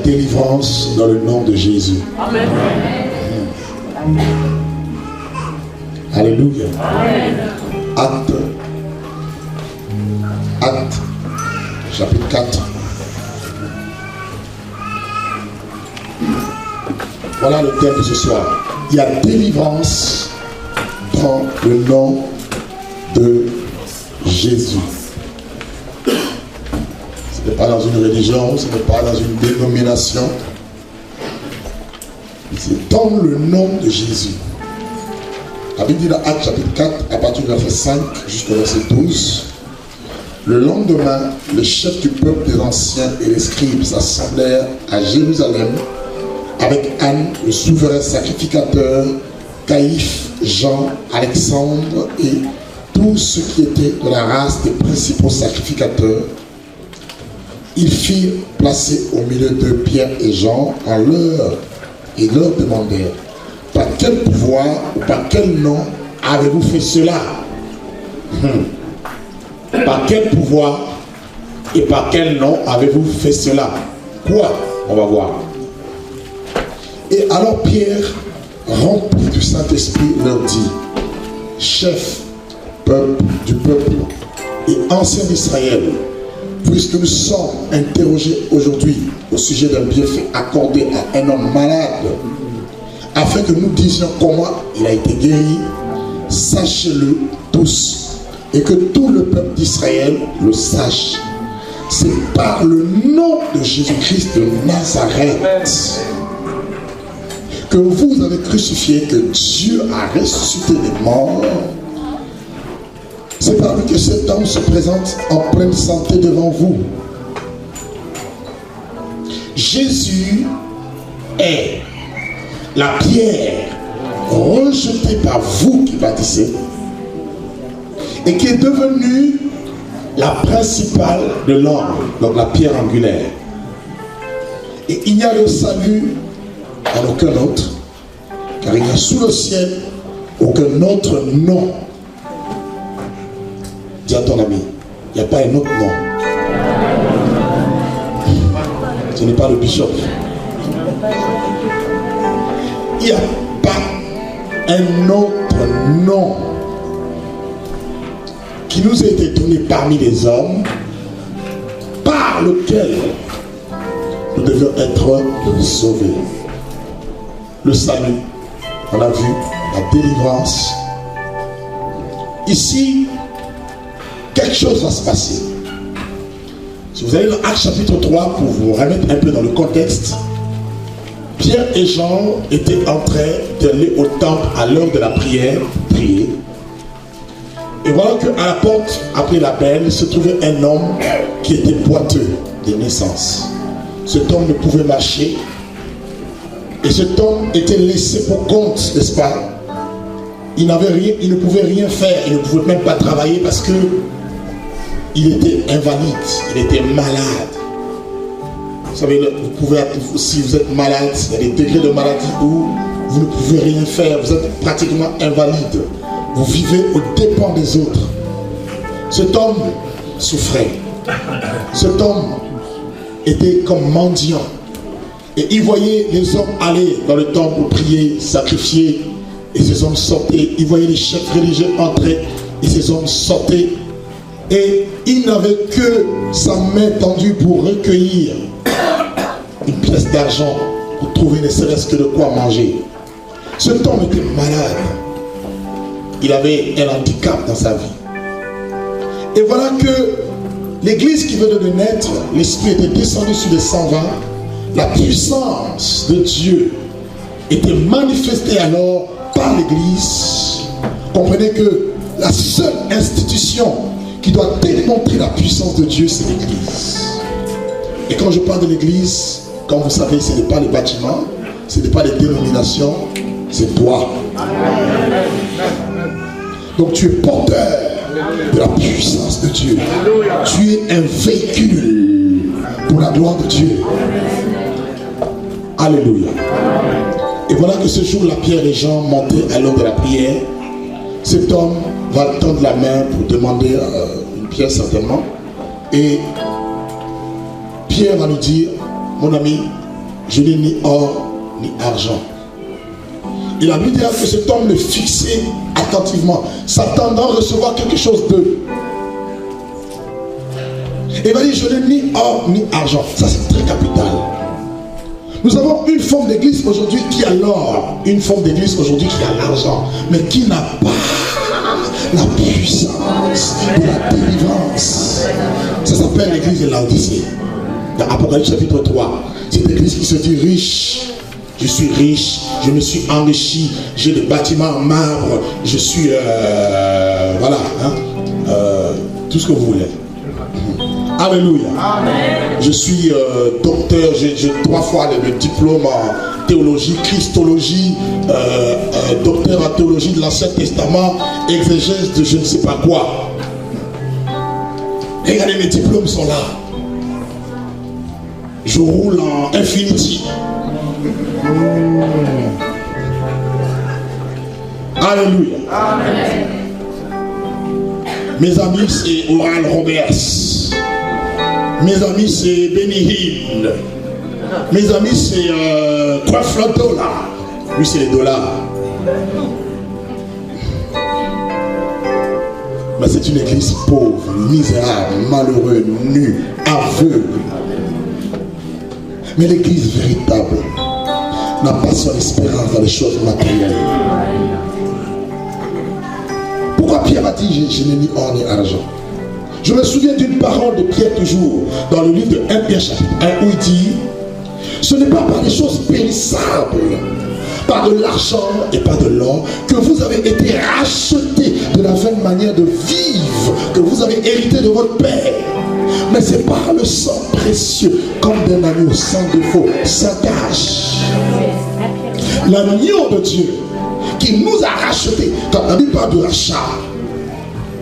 délivrance dans le nom de Jésus. Amen. Alléluia. Amen. Acte, chapitre 4. Voilà le thème de ce soir. Il y a délivrance dans le nom de Jésus. Ce n'est pas dans une religion, ce n'est pas dans une dénomination. C'est dans le nom de Jésus. La Bible dit dans Acte chapitre 4, à partir du verset 5 jusqu'au verset 12. Le lendemain, les chefs du peuple des anciens et les scribes s'assemblèrent à Jérusalem avec Anne, le souverain sacrificateur, Caïphe, Jean, Alexandre et tous ceux qui étaient de la race des principaux sacrificateurs. Ils firent placer au milieu de Pierre et Jean et leur demandèrent: par quel pouvoir ou par quel nom avez-vous fait cela? Par quel pouvoir et par quel nom avez-vous fait cela? Quoi? On va voir. Et alors Pierre, rempli du Saint-Esprit, leur dit: chef du peuple et ancien d'Israël, puisque nous sommes interrogés aujourd'hui au sujet d'un bienfait accordé à un homme malade, afin que nous disions comment il a été guéri, sachez-le tous, et que tout le peuple d'Israël le sache. C'est par le nom de Jésus-Christ de Nazareth que vous avez crucifié, que Dieu a ressuscité les morts. C'est par lui que cet homme se présente en pleine santé devant vous. Jésus est la pierre rejetée par vous qui bâtissez et qui est devenue la principale de l'homme, donc la pierre angulaire. Et il n'y a le salut en aucun autre, car il n'y a sous le ciel aucun autre nom. Dis à ton ami, il n'y a pas un autre nom. Ce n'est pas le bishop. Il n'y a pas un autre nom qui nous a été donné parmi les hommes par lequel nous devons être sauvés. Le salut, on a vu la délivrance. Ici, quelque chose va se passer. Si vous allez dans Acte chapitre 3, pour vous remettre un peu dans le contexte, Pierre et Jean étaient en train d'aller au temple à l'heure de la prière, prier. Et voilà qu'à la porte, après la belle, se trouvait un homme qui était boiteux de naissance. Cet homme ne pouvait marcher. Et cet homme était laissé pour compte, n'est-ce pas? Il n'avait rien, il ne pouvait rien faire, il ne pouvait même pas travailler parce que il était invalide, il était malade. Vous savez, vous pouvez, si vous êtes malade, il y a des degrés de maladie où vous ne pouvez rien faire, vous êtes pratiquement invalide. Vous vivez aux dépens des autres. Cet homme souffrait. Cet homme était comme mendiant. Et il voyait les hommes aller dans le temple pour prier, sacrifier. Et ces hommes sortaient. Il voyait les chefs religieux entrer. Et ces hommes sortaient. Et il n'avait que sa main tendue pour recueillir une pièce d'argent pour trouver ne serait-ce que de quoi manger. Cet homme était malade. Il avait un handicap dans sa vie. Et voilà que l'église qui venait de naître, l'Esprit était descendu sur les 120. La puissance de Dieu était manifestée alors par l'église. Comprenez que la seule institution qui doit démontrer la puissance de Dieu, c'est l'église. Et quand je parle de l'église, comme vous savez, ce n'est pas les bâtiments, ce n'est pas les dénominations, c'est toi. Donc tu es porteur de la puissance de Dieu. Tu es un véhicule pour la gloire de Dieu. Alléluia. Et voilà que ce jour, la Pierre et Jean montaient à l'heure de la prière. Cet homme va tendre la main pour demander une pierre certainement. Et Pierre va lui dire: mon ami, je n'ai ni or ni argent. Et la Bible dit que cet homme le fixait attentivement, s'attendant à recevoir quelque chose d'eux. Et il va dire, je n'ai ni or ni argent. Ça, c'est très capital. Nous avons une forme d'église aujourd'hui qui a l'or, une forme d'église aujourd'hui qui a l'argent, mais qui n'a pas la puissance de la délivrance. Ça s'appelle l'église de Laodicée. Dans Apocalypse chapitre 3, cette église qui se dit riche. Je suis riche, je me suis enrichi, j'ai des bâtiments en marbre, je suis, voilà, hein, tout ce que vous voulez. Alléluia. Amen. Je suis docteur, j'ai 3 fois le diplôme en théologie, christologie, docteur en théologie de l'Ancien Testament, exégèse de je ne sais pas quoi. Regardez, mes diplômes sont là. Je roule en Infinity. Alléluia. Amen. Mes amis, c'est Oral Roberts. Mes amis, c'est Benny Hill. Mes amis, c'est $3. Lui, c'est les dollars. Mais c'est une église pauvre, misérable, malheureux, nue, aveugle. Mais l'église véritable n'a pas son espérance dans les choses matérielles. Pourquoi Pierre a dit je n'ai ni or ni argent? Je me souviens d'une parole de Pierre toujours dans le livre de 1 Pierre chapitre 1 où il dit ce n'est pas par des choses périssables, par de l'argent et pas de l'or que vous avez été rachetés de la vaine manière de vivre que vous avez hérité de votre Père, mais c'est par le sang précieux comme d'un agneau sans défaut, sans tache. L'agneau de Dieu qui nous a rachetés. Quand la Bible parle de rachat,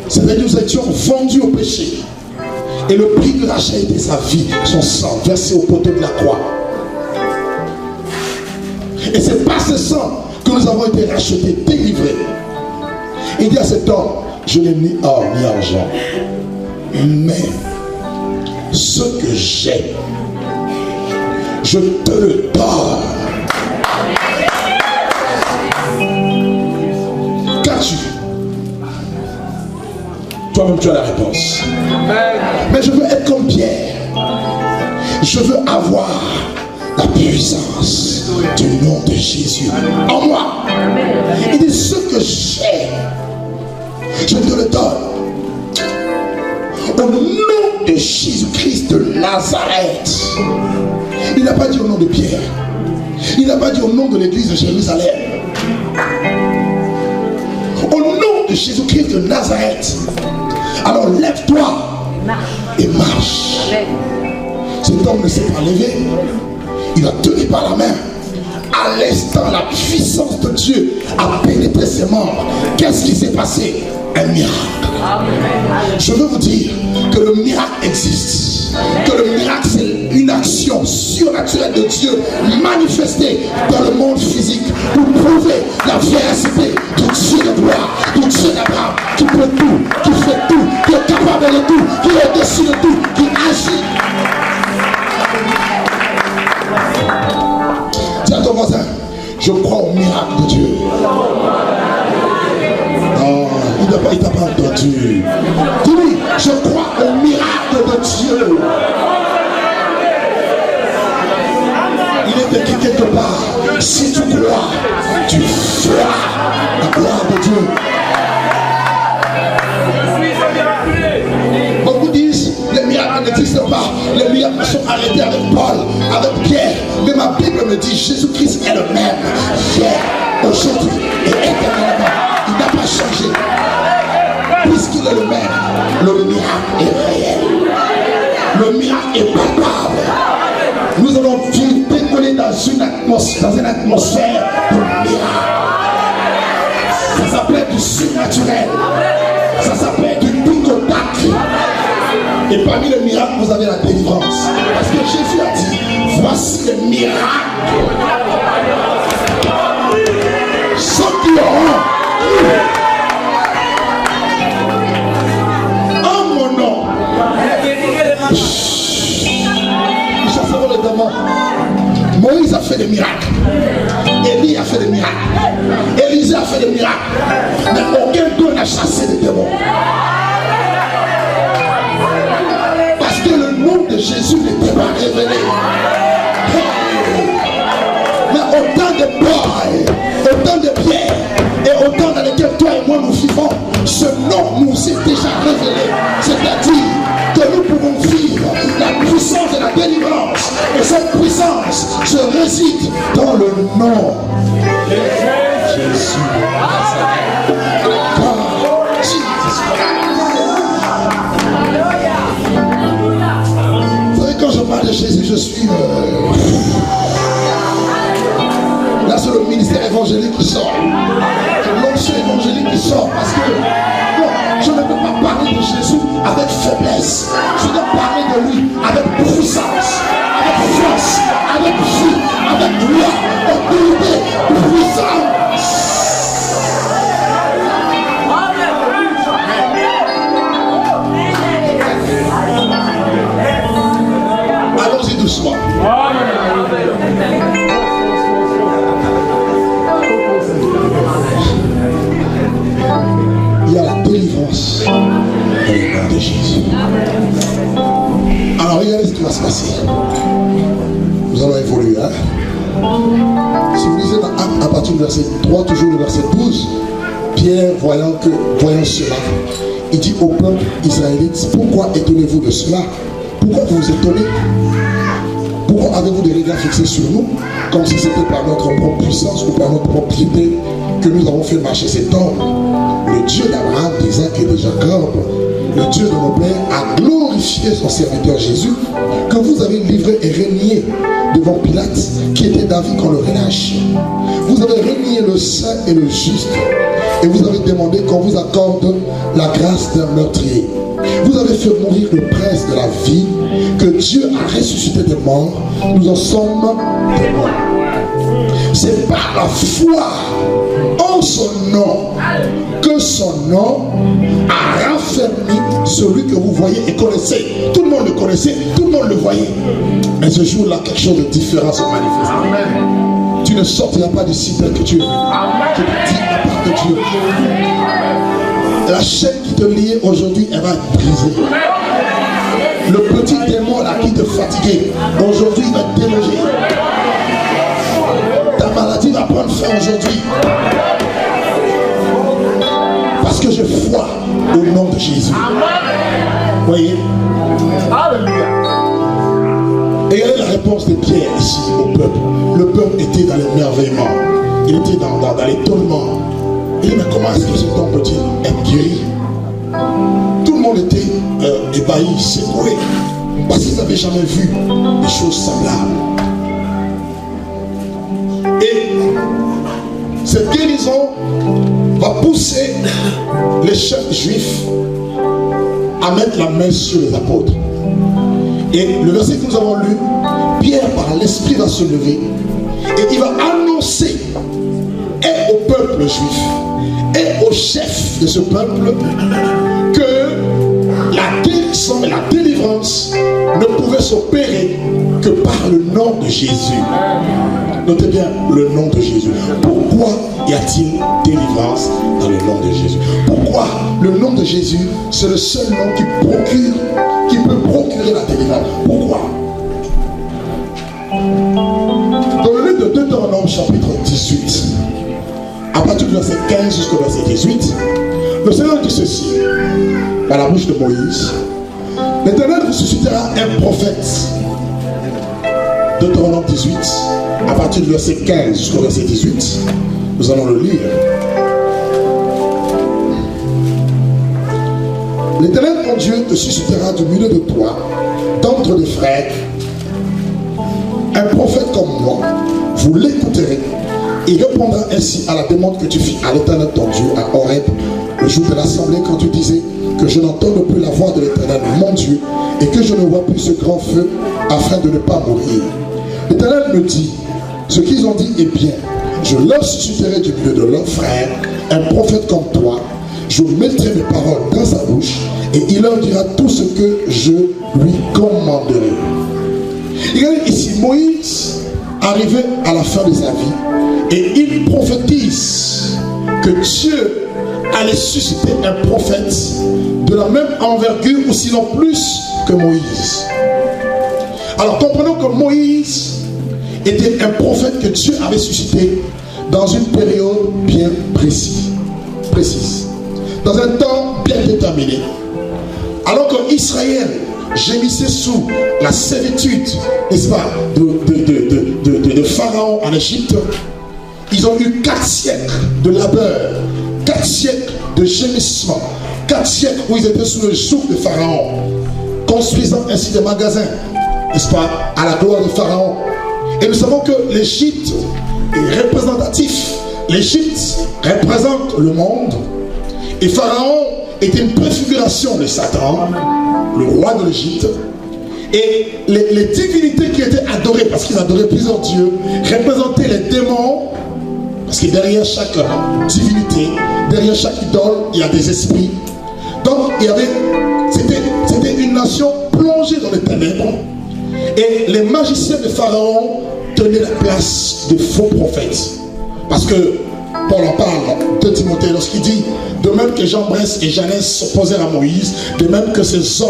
c'est-à-dire que nous étions vendus au péché. Et le prix du rachat était sa vie, son sang, versé au poteau de la croix. Et c'est par ce sang que nous avons été rachetés, délivrés. Il dit à cet homme, je n'ai ni or ni argent, mais ce que j'ai, je te le donne. Qu'as-tu? Toi-même tu as la réponse. Mais je veux être comme Pierre. Je veux avoir la puissance du nom de Jésus en moi. Il dit ce que j'ai, je te le donne. Au nom de Jésus-Christ de Nazareth. Il n'a pas dit au nom de Pierre. Il n'a pas dit au nom de l'église de Jérusalem. Au nom de Jésus-Christ de Nazareth. Alors lève-toi et marche. Cet homme ne s'est pas levé. Il a tenu par la main. À l'instant, la puissance de Dieu a pénétré ses membres. Qu'est-ce qui s'est passé? Un miracle. Je veux vous dire que le miracle existe. Que le miracle, c'est une action surnaturelle de Dieu manifestée dans le monde physique pour prouver la véracité du Dieu de gloire, du Dieu d'Abraham, qui peut tout, qui fait tout, qui est capable de tout, qui est au-dessus de tout, qui agit. Dis à ton voisin, je crois au miracle de Dieu. Non, il t'a pas entendu. Dis-lui, je crois au miracle de Dieu. Il est écrit quelque part, si tu crois, tu feras la gloire de Dieu. Beaucoup disent, les miracles n'existent pas. Les miracles sont arrêtés avec Paul, avec Pierre. Mais ma Bible me dit, Jésus-Christ est le même, hier, aujourd'hui et éternellement. Il n'a pas changé. Puisqu'il est le même, le miracle est réel. Le miracle est palpable. Nous allons décoller dans une atmosphère de miracle. Ça s'appelle du surnaturel. Ça s'appelle du picotac. Et parmi les miracles, vous avez la délivrance. Parce que Jésus a dit, voici les miracles. Ceux qui auront en mon nom, chasseront les démons, Moïse a fait des miracles. Élie a fait des miracles. Élisée a fait des miracles. Mais aucun d'eux n'a chassé les démons. Parce que le nom de Jésus n'était pas révélé. Mais autant de bois, autant de pierres et autant dans lesquels toi et moi nous vivons, ce nom nous est déjà révélé. C'est-à-dire que nous pouvons vivre la puissance de la délivrance. Et cette puissance se réside dans le nom de Jésus. Vous savez, quand je parle de Jésus, je suis... Là, c'est le ministère évangélique qui sort. C'est l'onction évangélique qui sort. Parce que non, je ne peux pas parler de Jésus avec faiblesse. Je dois parler de lui avec puissance, avec force, avec vie, avec loi, autorité, puissance. Allons-y doucement. Il y a la délivrance dans le nom de Jésus. Alors regardez ce qui va se passer. Nous allons évoluer. Hein? Si vous lisez dans Actes à partir du verset 3, toujours le verset 12, Pierre, voyant cela, il dit au peuple israélite, pourquoi étonnez-vous de cela? Pourquoi vous vous étonnez? Pourquoi avez-vous des regards fixés sur nous, comme si c'était par notre propre puissance ou par notre propre piété que nous avons fait marcher cet homme? Le Dieu d'Abraham, d'Isaac et de Jacob, le Dieu de nos pères, a glorifié son serviteur Jésus, que vous avez livré et régné devant Pilate, qui était d'avis qu'on le relâche. Vous avez régné le saint et le juste, et vous avez demandé qu'on vous accorde la grâce d'un meurtrier. Vous avez fait mourir le prince de la vie, que Dieu a ressuscité des morts. Nous en sommes témoins. C'est par la foi en son nom que son nom a raffermi celui que vous voyez et connaissez. Tout le monde le connaissait, tout le monde le voyait. Mais ce jour-là, quelque chose de différent se manifeste. Amen. Tu ne sortiras pas d'ici tel que tu es venu. Tu ne diras pas de Dieu. La chaîne qui te liait aujourd'hui, elle va être brisée. Le petit démon là qui te fatiguait, aujourd'hui il va te déloger. Ta maladie va prendre fin aujourd'hui. Parce que je foi au nom de Jésus. Voyez? Alléluia. Et regardez la réponse de Pierre ici au peuple. Le peuple était dans l'émerveillement. Il était dans l'étonnement. Il dit, mais comment est-ce que cet homme peut-il être guéri? Tout le monde était ébahi, secoué, parce qu'ils n'avaient jamais vu des choses semblables. Et cette guérison va pousser les chefs juifs à mettre la main sur les apôtres. Et le verset que nous avons lu, Pierre par l'esprit va se lever et il va annoncer et au peuple juif et aux chefs de ce peuple que la guérison et la délivrance ne pouvaient s'opérer que par le nom de Jésus. Notez bien le nom de Jésus. Pourquoi y a-t-il délivrance dans le nom de Jésus? Pourquoi le nom de Jésus, c'est le seul nom qui peut procurer la délivrance? Pourquoi? Dans le livre de Deutéronome chapitre 18, à partir du verset 15 jusqu'au verset 18, le Seigneur dit ceci, par la bouche de Moïse: l'Éternel vous suscitera un prophète. Deutéronome 18, à partir du verset 15 jusqu'au verset 18, nous allons le lire. L'Éternel ton Dieu te suscitera du milieu de toi, d'entre des frères, un prophète comme moi. Vous l'écouterez. Il répondra ainsi à la demande que tu fis à l'Éternel ton Dieu à Horeb, le jour de l'assemblée, quand tu disais que je n'entende plus la voix de l'Éternel mon Dieu et que je ne vois plus ce grand feu afin de ne pas mourir. L'Éternel me dit: ce qu'ils ont dit est bien. Je leur susciterai du milieu de leurs frères un prophète comme toi. Je mettrai mes paroles dans sa bouche et il leur dira tout ce que je lui commanderai. Regardez ici, Moïse arrivé à la fin de sa vie et il prophétise que Dieu allait susciter un prophète de la même envergure ou sinon plus que Moïse. Alors comprenons que Moïse était un prophète que Dieu avait suscité dans une période bien précise, dans un temps bien déterminé. Alors que Israël gémissait sous la servitude, n'est-ce pas, de Pharaon en Égypte, ils ont eu 4 siècles de labeur, 4 siècles de gémissement, 4 siècles où ils étaient sous le joug de Pharaon, construisant ainsi des magasins, n'est-ce pas, à la gloire de Pharaon. Et nous savons que l'Égypte est représentatif. L'Égypte représente le monde. Et Pharaon était une préfiguration de Satan, le roi de l'Égypte. Et les divinités qui étaient adorées, parce qu'ils adoraient plusieurs dieux, représentaient les démons. Parce que derrière chaque divinité, derrière chaque idole, il y a des esprits. Donc, c'était une nation plongée dans les ténèbres. Et les magiciens de Pharaon tenaient la place de faux prophètes. Parce que Paul en parle de Timothée lorsqu'il dit: de même que Jean-Bresse et Janès s'opposèrent à Moïse, de même que ces hommes,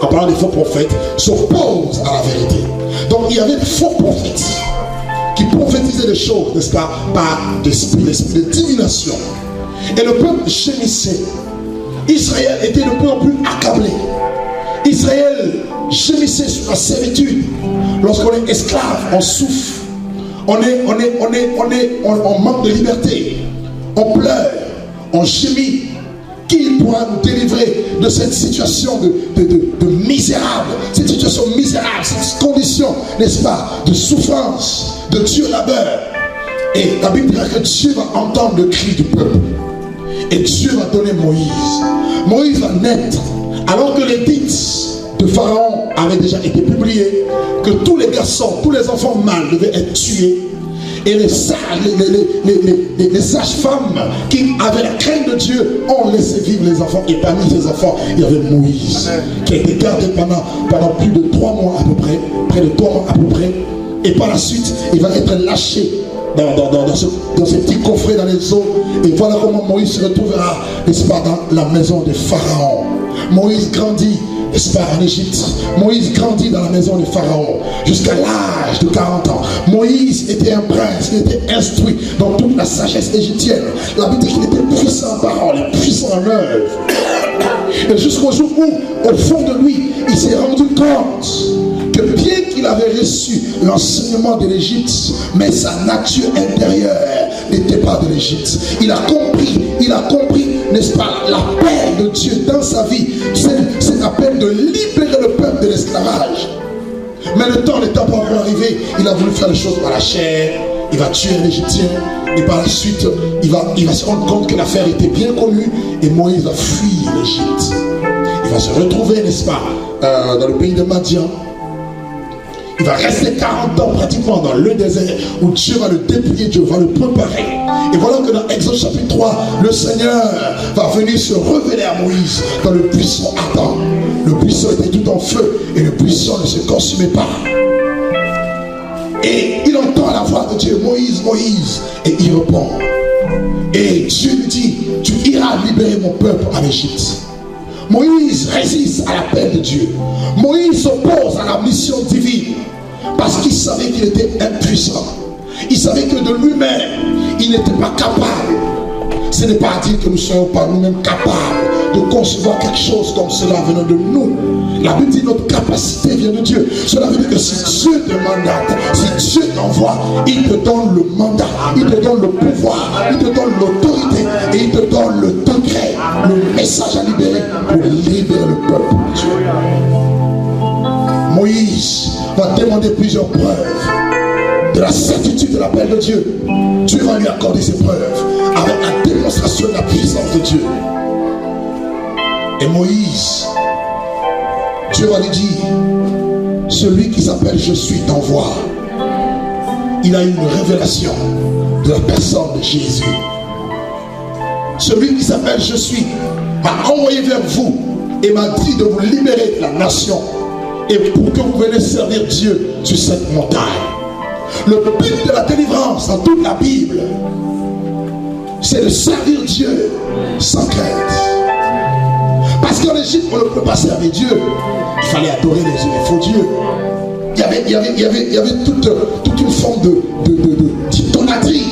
en parlant des faux prophètes, s'opposent à la vérité. Donc il y avait des faux prophètes qui prophétisaient des choses, n'est-ce pas, par l'esprit de divination. Et le peuple gémissait. Israël était de plus en plus accablé. Israël gémissait sur la servitude. Lorsqu'on est esclave, on souffre. On manque de liberté. On pleure. On gémit. Qui pourra nous délivrer de cette situation de misérable, cette situation misérable, cette condition, n'est-ce pas, de souffrance, de Dieu labeur. Et la Bible dira que Dieu va entendre le cri du peuple. Et Dieu va donner Moïse. Moïse va naître alors que l'édit de Pharaon avait déjà été publié, que tous les garçons, tous les enfants mâles devaient être tués. Et les sages-femmes qui avaient la crainte de Dieu ont laissé vivre les enfants. Et parmi ces enfants, il y avait Moïse, qui a été gardé pendant plus de 3 mois à peu près, près de 3 mois à peu près. Et par la suite, il va être lâché dans ces petits coffrets dans les eaux. Et voilà comment Moïse se retrouvera, n'est-ce pas, dans la maison de Pharaon. Moïse grandit, n'est-ce pas, en Égypte. Moïse grandit dans la maison de Pharaon jusqu'à l'âge de 40 ans. Moïse était un prince, il était instruit dans toute la sagesse égyptienne. La Bible dit qu'il était puissant en parole et puissant en œuvre. Et jusqu'au jour où, au fond de lui, il s'est rendu compte que bien qu'il avait reçu l'enseignement de l'Égypte, mais sa nature intérieure n'était pas de l'Égypte. Il a compris, n'est-ce pas, l'appel de Dieu dans sa vie. C'est l'appel de libérer le peuple de l'esclavage. Mais le temps n'étant pas encore arrivé, il a voulu faire les choses par la chair. Il va tuer un Égyptien. Et par la suite, il va se rendre compte que l'affaire était bien connue. Et Moïse va fuir l'Égypte. Il va se retrouver, n'est-ce pas, dans le pays de Madian. Il va rester 40 ans pratiquement dans le désert où Dieu va le dépouiller, Dieu va le préparer. Et voilà que dans Exode chapitre 3, le Seigneur va venir se révéler à Moïse dans le buisson ardent. Le buisson était tout en feu et le buisson ne se consumait pas. Et il entend la voix de Dieu: Moïse, Moïse. Et il répond. Et Dieu lui dit: tu iras libérer mon peuple en Égypte. Moïse résiste à l'appel de Dieu. Moïse s'oppose à la mission divine parce qu'il savait qu'il était impuissant. Il savait que de lui-même, il n'était pas capable. Ce n'est pas à dire que nous ne soyons pas nous-mêmes capables de concevoir quelque chose comme cela venant de nous. La Bible dit que notre capacité vient de Dieu. Cela veut dire que si Dieu te mandate, si Dieu t'envoie, il te donne le mandat, il te donne le pouvoir, il te donne l'autorité et il te donne le degré, le message à libérer pour libérer le peuple. Moïse va demander plusieurs preuves de la certitude de l'appel de Dieu. Dieu va lui accorder ces preuves avec la démonstration de la puissance de Dieu. Et Moïse, Dieu va lui dire: celui qui s'appelle Je suis t'envoie. Il a eu une révélation de la personne de Jésus. Celui qui s'appelle Je suis m'a envoyé vers vous et m'a dit de vous libérer de la nation et pour que vous veniez servir Dieu sur cette montagne. Le but de la délivrance dans toute la Bible, c'est de servir Dieu sans crainte. Parce qu'en Égypte, on ne peut pas servir Dieu. Il fallait adorer les faux dieux. Il y avait toute une forme d'idolâtrie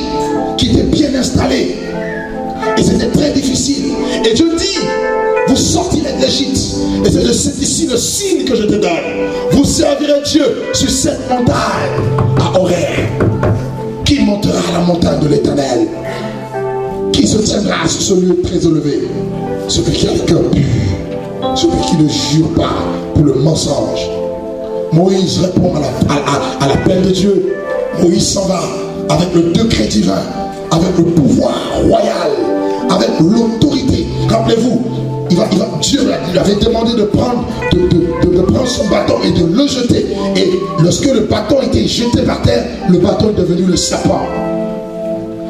qui était bien installée. Et c'était très difficile. Et Dieu dit, vous sortirez d'Égypte. Et c'est ici le signe que je te donne. Vous servirez Dieu sur cette montagne à Horeb. Qui montera à la montagne de l'Éternel? Qui se tiendra sur ce lieu très élevé? Celui qui a le cœur pur, celui qui ne jure pas pour le mensonge. Moïse répond à l'appel de Dieu. Moïse s'en va avec le décret divin, avec le pouvoir royal, avec l'autorité. Rappelez-vous, Dieu lui avait demandé de prendre son bâton et de le jeter. Et lorsque le bâton était jeté par terre, le bâton est devenu le serpent.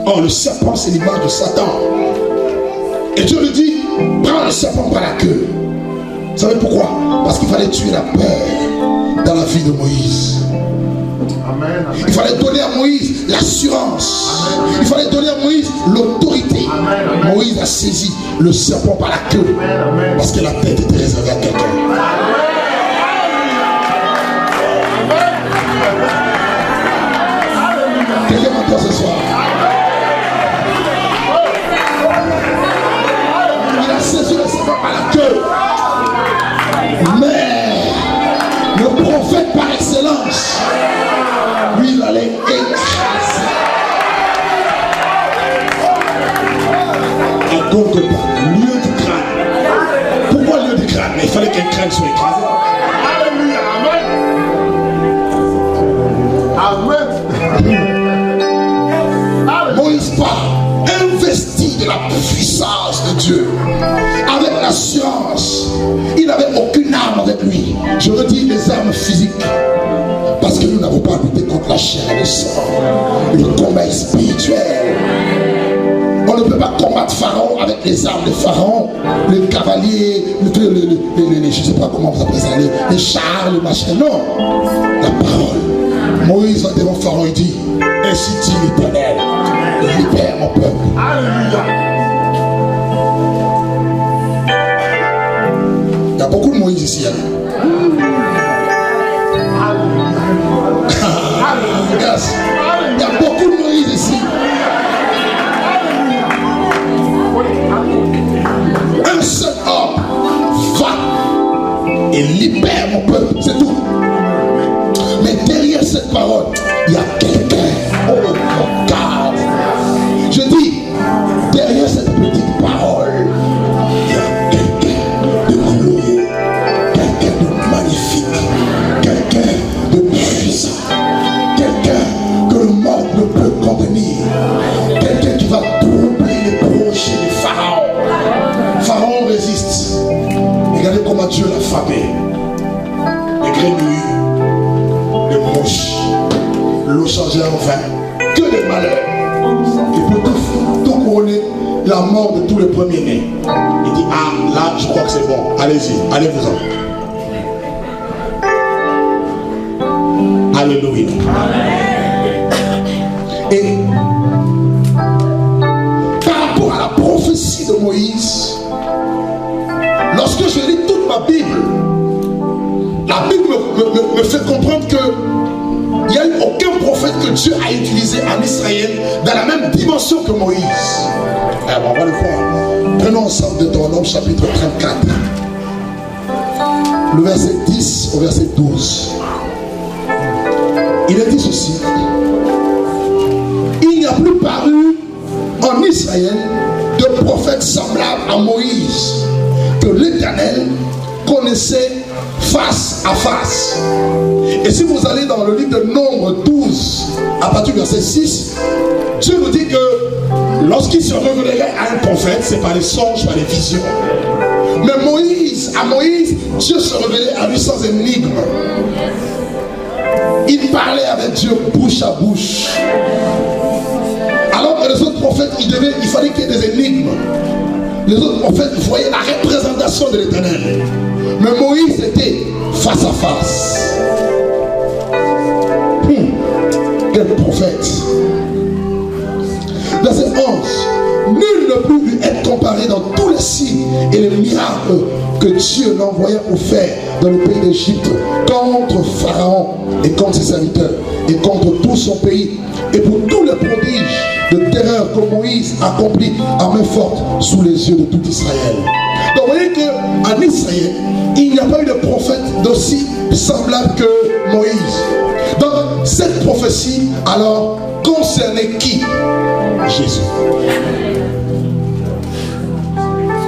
Or, le serpent, c'est l'image de Satan. Et Dieu lui dit, prends le serpent par la queue. Vous savez pourquoi? Parce qu'il fallait tuer la peur dans la vie de Moïse. Amen, amen. Il fallait donner à Moïse l'assurance. Il fallait donner à Moïse l'autorité. Moïse a saisi le serpent par la queue. Amen. Parce que la tête était réservée à quelqu'un. Quelqu'un m'entend ce soir? Il a saisi le serpent par la queue. Mais le prophète par excellence, lui, il allait écraser. À Golgotha, lieu du crâne. Pourquoi lieu du crâne? Mais il fallait qu'un crâne soit écrasé. Alléluia, amen. Moïse part, investi de la puissance de Dieu, avec l'assurance. Il n'avait aucune arme avec lui. Je veux dire des armes physiques. Parce que nous n'avons pas lutté contre la chair et le sang. Le combat est spirituel. On ne peut pas combattre Pharaon avec les armes de Pharaon, les cavaliers, je ne sais pas comment vous appelez ça, les chars, les machins. Non, la parole. Moïse va devant Pharaon et dit, ainsi dit l'Éternel, libère mon peuple. Alléluia. Il y a beaucoup de Moïse ici. Hein? Il y a beaucoup de Moïse ici. Un seul homme va et libère mon peuple, c'est tout. Mais derrière cette parole, il y a quelqu'un. Oh mon God. Je dis, derrière cette petite parole, il y a quelqu'un de glorieux, quelqu'un de magnifique, quelqu'un de puissant, quelqu'un que le monde ne peut contenir, quelqu'un qui va troubler les projets de Pharaon. Pharaon résiste. Regardez comment Dieu l'a frappé. Les grenouilles, les mouches, l'eau changée en vin, que des malheurs. Et pour tout couronner, la mort de tous les premiers-nés. Il dit, ah là je crois que c'est bon, allez-y, allez-vous-en. Alléluia. Et par rapport à la prophétie de Moïse, lorsque je lis toute ma Bible, la Bible me fait comprendre que il n'y a eu aucun prophète que Dieu a utilisé en Israël dans la même dimension que Moïse. Alors on va le voir. Prenons ensemble Deutéronome chapitre 34. Le verset 10 au verset 12. Il est dit ceci. Il n'y a plus paru en Israël de prophète semblable à Moïse que l'Éternel connaissait face à face. Et si vous allez dans le livre de Nombre 12, à partir du verset 6, Dieu nous dit que lorsqu'il se révélerait à un prophète, c'est par les songes, par les visions. Mais à Moïse, Dieu se révélait à lui sans énigme. Il parlait avec Dieu bouche à bouche. Alors que les autres prophètes, il fallait qu'il y ait des énigmes. Les autres prophètes voyaient la représentation de l'Éternel. Mais Moïse était face à face. Quelle prophète. Verset 11. Nul ne peut lui être comparé dans tous les signes et les miracles que Dieu l'envoya pour faire dans le pays d'Égypte contre Pharaon et contre ses serviteurs et contre tout son pays et pour tous les prodiges de terreur que Moïse accomplit à main forte sous les yeux de tout Israël. Donc vous voyez qu'en Israël, il n'y a pas eu de prophète d'aussi semblable que Moïse. Donc cette prophétie alors concernait qui? Jésus.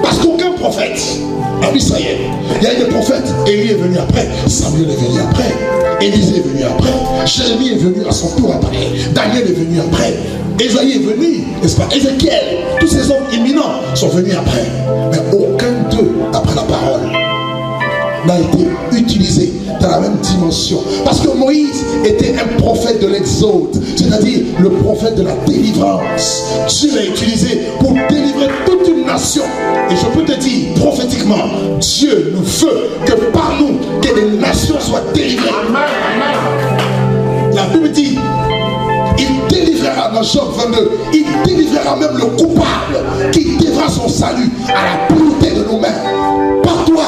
Parce qu'aucun prophète en Israël, il y a eu des prophètes, Élie est venu après, Samuel est venu après, Élisée est venu après, Jérémie est venu à son tour après, Daniel est venu après, Ésaïe est venu, n'est-ce pas, Ézéchiel, tous ces hommes éminents sont venus après, mais aucun d'eux, après la parole, n'a été utilisé dans la même dimension. Parce que Moïse était un prophète de l'exode, c'est-à-dire le prophète de la délivrance. Dieu l'a utilisé pour délivrer toute une nation. Et je peux te dire prophétiquement, Dieu ne veut que par nous, que les nations soient délivrées. La Bible dit, il délivrera dans Job 22, il délivrera même le coupable qui devra son salut à la pureté de nos mains. Par toi,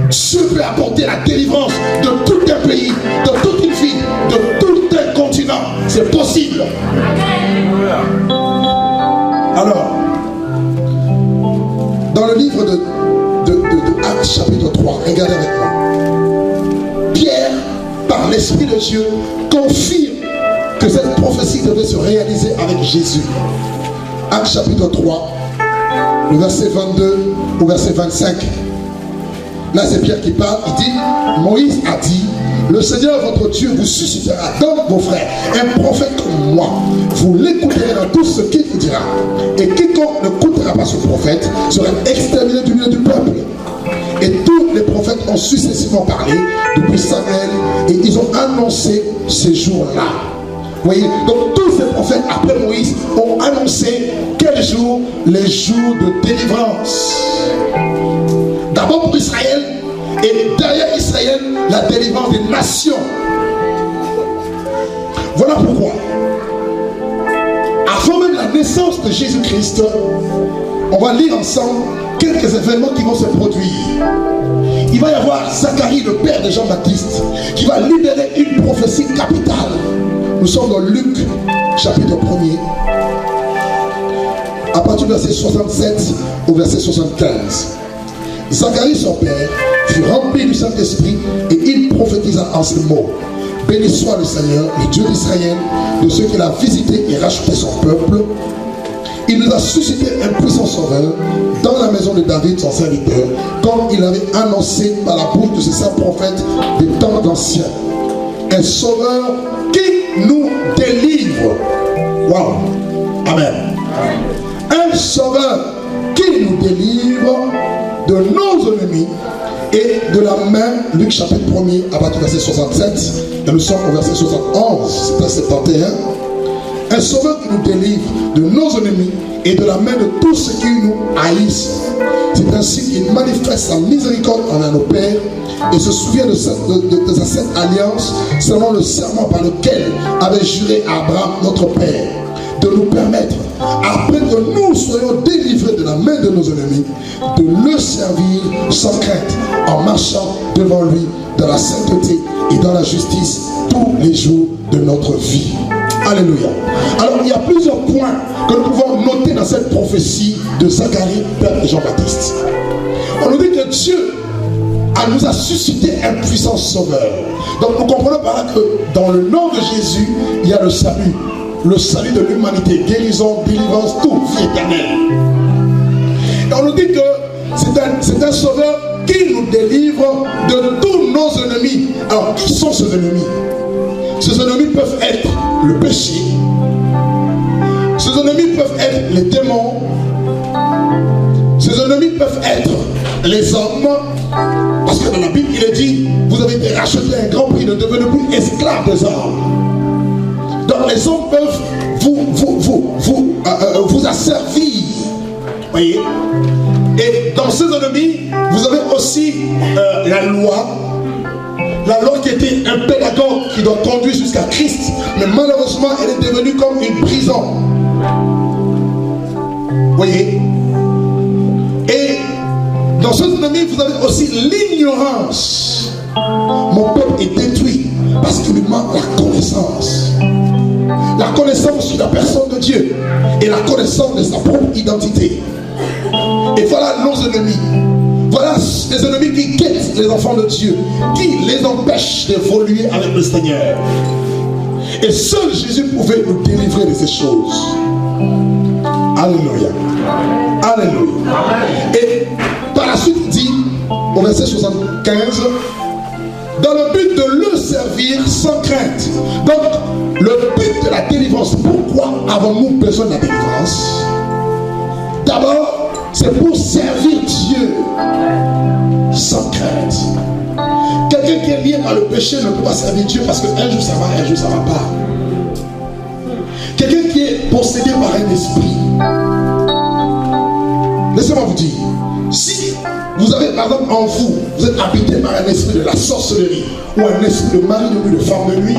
Dieu peut apporter la délivrance de tout un pays, de toute une ville, de tout un continent. C'est possible. Alors, dans le livre de Actes chapitre 3, regardez avec moi. Pierre, par l'Esprit de Dieu, confirme que cette prophétie devait se réaliser avec Jésus. Actes chapitre 3, le verset 22 au verset 25. Là c'est Pierre qui parle, il dit, Moïse a dit, le Seigneur votre Dieu vous suscitera donc vos frères, un prophète comme moi. Vous l'écouterez dans tout ce qu'il vous dira. Et quiconque n'écoutera pas ce prophète sera exterminé du milieu du peuple. Et tous les prophètes ont successivement parlé depuis Samuel et ils ont annoncé ces jours-là. Vous voyez, donc tous ces prophètes après Moïse ont annoncé quels jours? Les jours de délivrance. D'abord pour Israël et derrière Israël, la délivrance des nations. Voilà pourquoi, avant même la naissance de Jésus-Christ, on va lire ensemble quelques événements qui vont se produire. Il va y avoir Zacharie, le père de Jean-Baptiste, qui va libérer une prophétie capitale. Nous sommes dans Luc, chapitre 1er, à partir du verset 67 au verset 75. Zacharie, son père, fut rempli du Saint-Esprit et il prophétisa en ces mots. Béni soit le Seigneur, le Dieu d'Israël, de ceux qu'il a visité et racheté son peuple. Il nous a suscité un puissant sauveur dans la maison de David, son serviteur, comme il avait annoncé par la bouche de ses saints prophètes des temps anciens. Un sauveur qui nous délivre. Waouh! Amen. Un sauveur qui nous délivre de nos ennemis et de la main, Luc chapitre 1er à partir du verset 67, et nous sommes au verset 71, c'est 71. Un sauveur qui nous délivre de nos ennemis et de la main de tous ceux qui nous haïssent. C'est ainsi qu'il manifeste sa miséricorde envers nos pères et se souvient de cette alliance selon le serment par lequel avait juré Abraham notre père, de nous permettre, après que nous soyons délivrés de la main de nos ennemis, de le servir sans crainte, en marchant devant lui dans la sainteté et dans la justice tous les jours de notre vie. Alléluia. Alors il y a plusieurs points que nous pouvons noter dans cette prophétie de Zacharie, père de Jean-Baptiste. On nous dit que Dieu nous a suscité un puissant sauveur. Donc nous comprenons par là que dans le nom de Jésus, il y a le salut. Le salut de l'humanité, guérison, délivrance, tout, vie éternelle. Et on nous dit que c'est un sauveur qui nous délivre de tous nos ennemis. Alors, qui sont ces ennemis? Ces ennemis peuvent être le péché. Ces ennemis peuvent être les démons. Ces ennemis peuvent être les hommes. Parce que dans la Bible, il est dit, vous avez été rachetés à un grand prix, ne devenez plus esclaves des hommes. Donc les hommes peuvent vous asservir. Voyez? Et dans ces ennemis, vous avez aussi la loi qui était un pédagogue qui doit conduire jusqu'à Christ. Mais malheureusement, malheureusement, elle est devenue comme une prison. Vous voyez? Et dans ce ennemi, vous avez aussi l'ignorance. Mon peuple est détruit parce qu'il lui manque la connaissance. La connaissance sur la personne de Dieu et la connaissance de sa propre identité. Et voilà nos ennemis. Voilà les ennemis qui guettent les enfants de Dieu, qui les empêchent d'évoluer avec le Seigneur. Et seul Jésus pouvait nous délivrer de ces choses. Alléluia. Alléluia. Et par la suite, il dit au verset 75, dans le but de le servir sans crainte. Donc, le but de la délivrance, pourquoi avons-nous besoin de la délivrance? D'abord, c'est pour servir Dieu sans crainte. Quelqu'un qui est lié par le péché ne peut pas servir Dieu parce qu'un jour ça va, un jour ça ne va pas. Quelqu'un qui est possédé par un esprit. Laissez-moi vous dire, si vous avez par exemple en vous, vous êtes habité par un esprit de la sorcellerie ou un esprit de mari de nuit, de femme de nuit,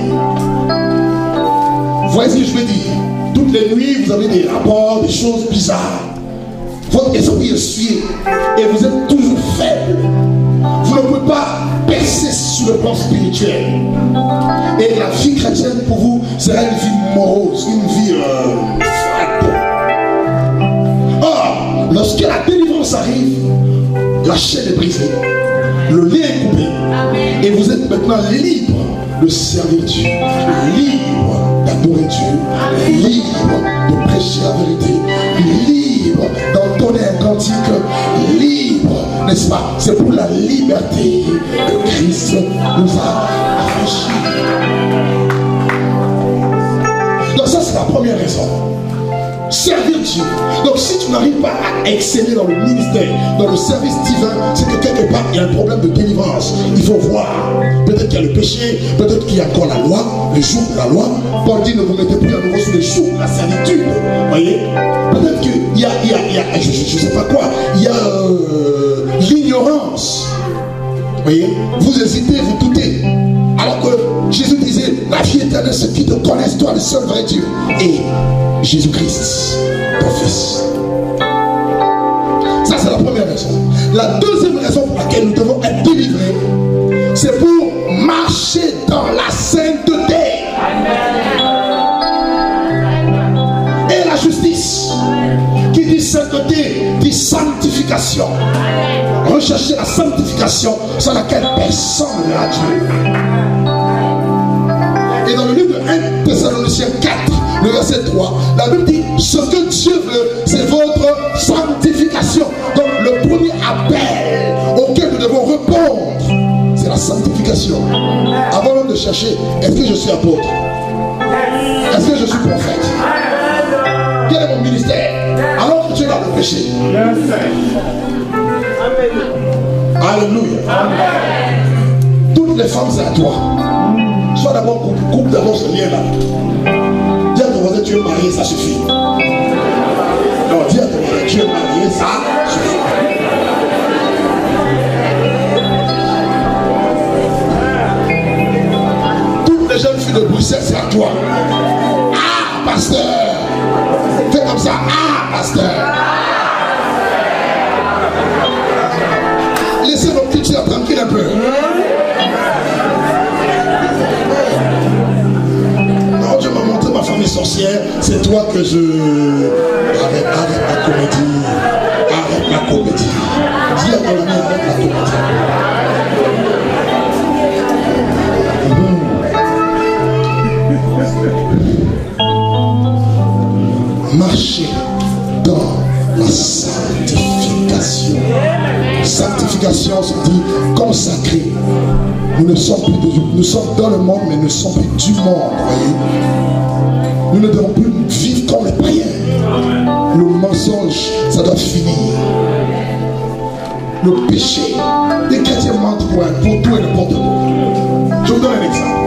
voyez ce que je veux dire. Toutes les nuits, vous avez des rapports, des choses bizarres. Votre esprit est sué et vous êtes toujours faible. Vous ne pouvez pas percer sur le plan spirituel. Et la vie chrétienne pour vous sera une vie morose, une vie fade. Or, lorsque la délivrance arrive, la chaîne est brisée, le lien est coupé. Et vous êtes maintenant libre de servir Dieu, libre d'adorer Dieu, libre de prêcher la vérité, libre d'entonner un cantique, libre, n'est-ce pas? C'est pour la liberté que Christ nous a affranchis. Donc ça c'est la première raison. Servir Dieu. Donc si tu n'arrives pas à exceller dans le ministère, dans le service divin, c'est que quelque part il y a un problème de délivrance. Il faut voir. Peut-être qu'il y a le péché, peut-être qu'il y a encore la loi, le joug de la loi. Paul dit ne vous mettez plus à nouveau sous le joug de la servitude. Voyez? Peut-être qu'il y a je ne sais pas quoi, il y a l'ignorance. Voyez? Vous hésitez, vous doutez. Alors que Jésus disait, la vie éternelle, ceux qui te connaissent, toi, le seul vrai Dieu, et Jésus-Christ, ton Fils. Ça, c'est la première raison. La deuxième raison pour laquelle nous devons être délivrés, c'est pour marcher dans la sainteté. Et la justice. Qui dit sainteté, dit sanctification. Rechercher la sanctification sans laquelle personne ne verra Dieu. Et dans le livre de 1 Thessaloniciens 4, le verset 3, la Bible dit, ce que Dieu veut, c'est votre sanctification. Donc le premier appel auquel nous devons répondre, c'est la sanctification. Avant même de chercher, est-ce que je suis apôtre? Est-ce que je suis prophète? Quel est mon ministère? Alors que tu es dans le péché. Alléluia. Toutes les femmes, c'est à toi. Sois d'abord coupe d'abord ce lien-là. Dis à ton voisin, tu es marié, ça suffit. Non, dis à ton voisin, tu es marié, ça suffit. Toutes les jeunes filles de Bruxelles, c'est à toi. Ah, pasteur! Fais comme ça. Ah, pasteur! Laissez nos petites filles tranquilles un peu. Non, Dieu m'a montré ma famille sorcière. C'est toi que je... Arrête la comédie. Arrête la comédie. Dis à ton ami, arrête la comédie. Marcher dans la sanctification. Sanctification, c'est dit consacré. Nous sommes dans le monde, mais nous ne sommes plus du monde. Voyez? Nous ne devons plus vivre comme les païens. Le mensonge, ça doit finir. Le péché, les chrétiens mentent pour tout et n'importe quoi. Je vous donne un exemple.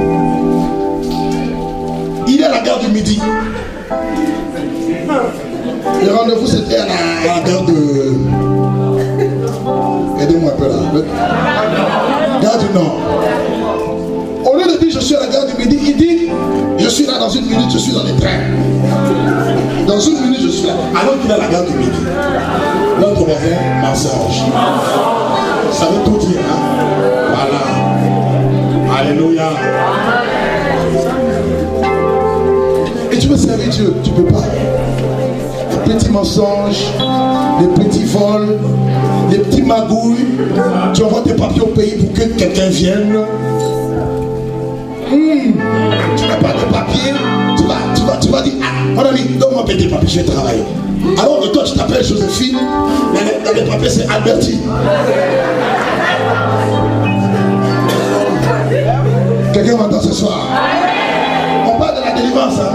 Il est à la gare du Midi. Le rendez-vous c'était à la gare de... Aidez-moi un peu là. Gare du Nord. Au lieu de dire je suis à la gare du Midi, il dit je suis là dans une minute, je suis dans les trains. Dans une minute, je suis là. Alors qu'il a la garde du midi. L'autre voisin, mensonge. Ça veut tout dire, hein? Voilà. Alléluia. Et tu veux servir Dieu, tu ne peux pas. Les petits mensonges, les petits vols, les petits magouilles. Tu envoies tes papiers au pays pour que quelqu'un vienne. Tu n'as pas de papier, tu vas dire, ah, mon ami, donne-moi tes papiers, je vais travailler. Alors que toi, tu t'appelles Joséphine, mais dans les papiers, c'est Albertine. Quelqu'un m'entend ce soir? On parle de la délivrance, hein?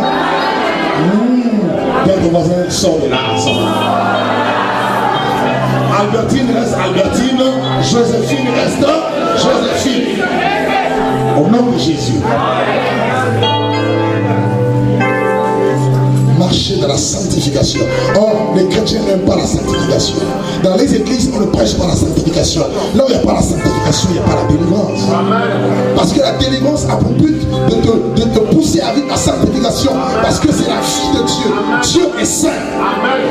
Bien ton voisin, sort de là, sort de là. Albertine reste Albertine, Joséphine reste Joséphine. Au nom de Jésus. Marcher dans la sanctification. Or, les chrétiens n'aiment pas la sanctification. Dans les églises, on ne prêche pas la sanctification. Là où il n'y a pas la sanctification, il n'y a pas la délivrance. Parce que la délivrance a pour but de te pousser à vivre la sanctification. Parce que c'est la vie de Dieu. Dieu est saint.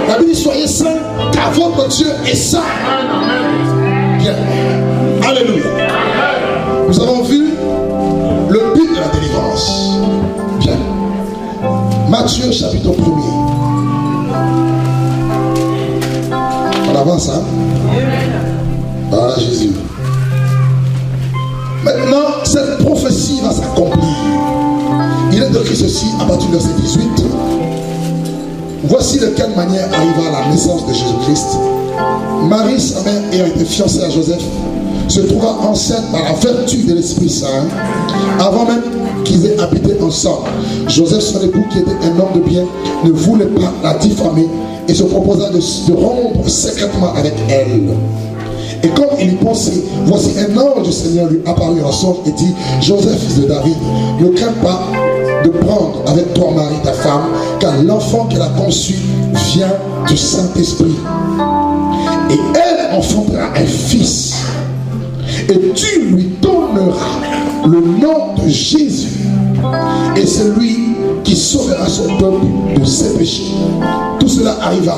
La Bible dit, soyez saints, car votre Dieu est saint. Bien. Alléluia. Nous avons vu le but de la délivrance. Bien. Matthieu chapitre 1er. On avance, hein? Voilà Jésus. Maintenant, cette prophétie va s'accomplir. Il est écrit ceci à partir du verset 18. Voici de quelle manière arriva la naissance de Jésus-Christ. Marie, sa mère, ayant été fiancée à Joseph, se trouva enceinte par la vertu de l'Esprit Saint, avant même qu'ils aient habité ensemble. Joseph, son époux, qui était un homme de bien, ne voulait pas la diffamer et se proposa de rompre secrètement avec elle. Et comme il y pensait, voici un ange du Seigneur lui apparut en songe et dit, Joseph, fils de David, ne crains pas de prendre avec toi Marie, ta femme, car l'enfant qu'elle a conçu vient du Saint-Esprit. Et elle enfantera un fils. Et tu lui donneras le nom de Jésus. Et c'est lui qui sauvera son peuple de ses péchés. Tout cela arriva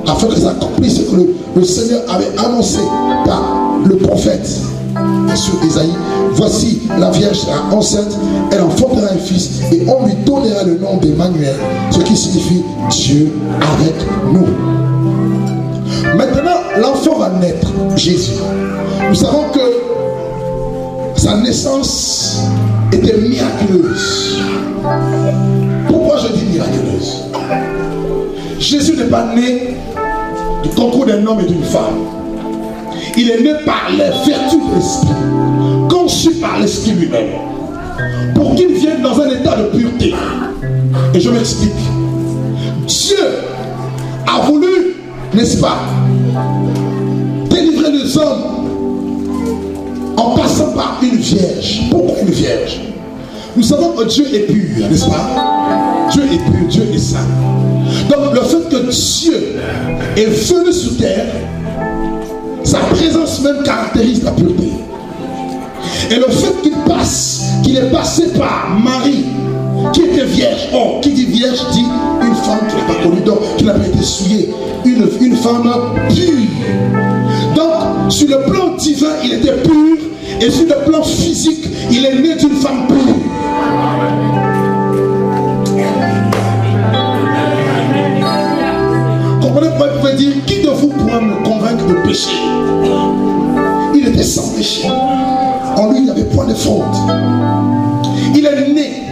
afin que s'accomplisse ce que le Seigneur avait annoncé par le prophète sur Isaïe. Voici, la Vierge sera enceinte, elle enfantera un fils et on lui donnera le nom d'Emmanuel, ce qui signifie Dieu avec nous. Maintenant, l'enfant va naître, Jésus. Nous savons que sa naissance était miraculeuse. Pourquoi je dis miraculeuse? Jésus n'est pas né du concours d'un homme et d'une femme. Il est né par les vertus de l'Esprit, conçu par l'Esprit lui-même, pour qu'il vienne dans un état de pureté. Et je m'explique. Dieu a voulu, n'est-ce pas, délivrer les hommes en passant par une vierge. Pourquoi une vierge? Nous savons que Dieu est pur, n'est-ce pas? Dieu est pur, Dieu est saint. Donc le fait que Dieu est venu sur terre, sa présence même caractérise la pureté. Et le fait qu'il est passé par Marie, qui était vierge. Or, qui dit vierge dit une femme qui n'est pas connue, donc qui n'a pas été souillée. Une femme pure. Donc, sur le plan divin, il était pur. Et sur le plan physique, il est né d'une femme pure. Comprenez pourquoi il pouvait dire, qui de vous pourra me convaincre de péché? Il était sans péché. En lui, il n'y avait point de fraude. Il est né.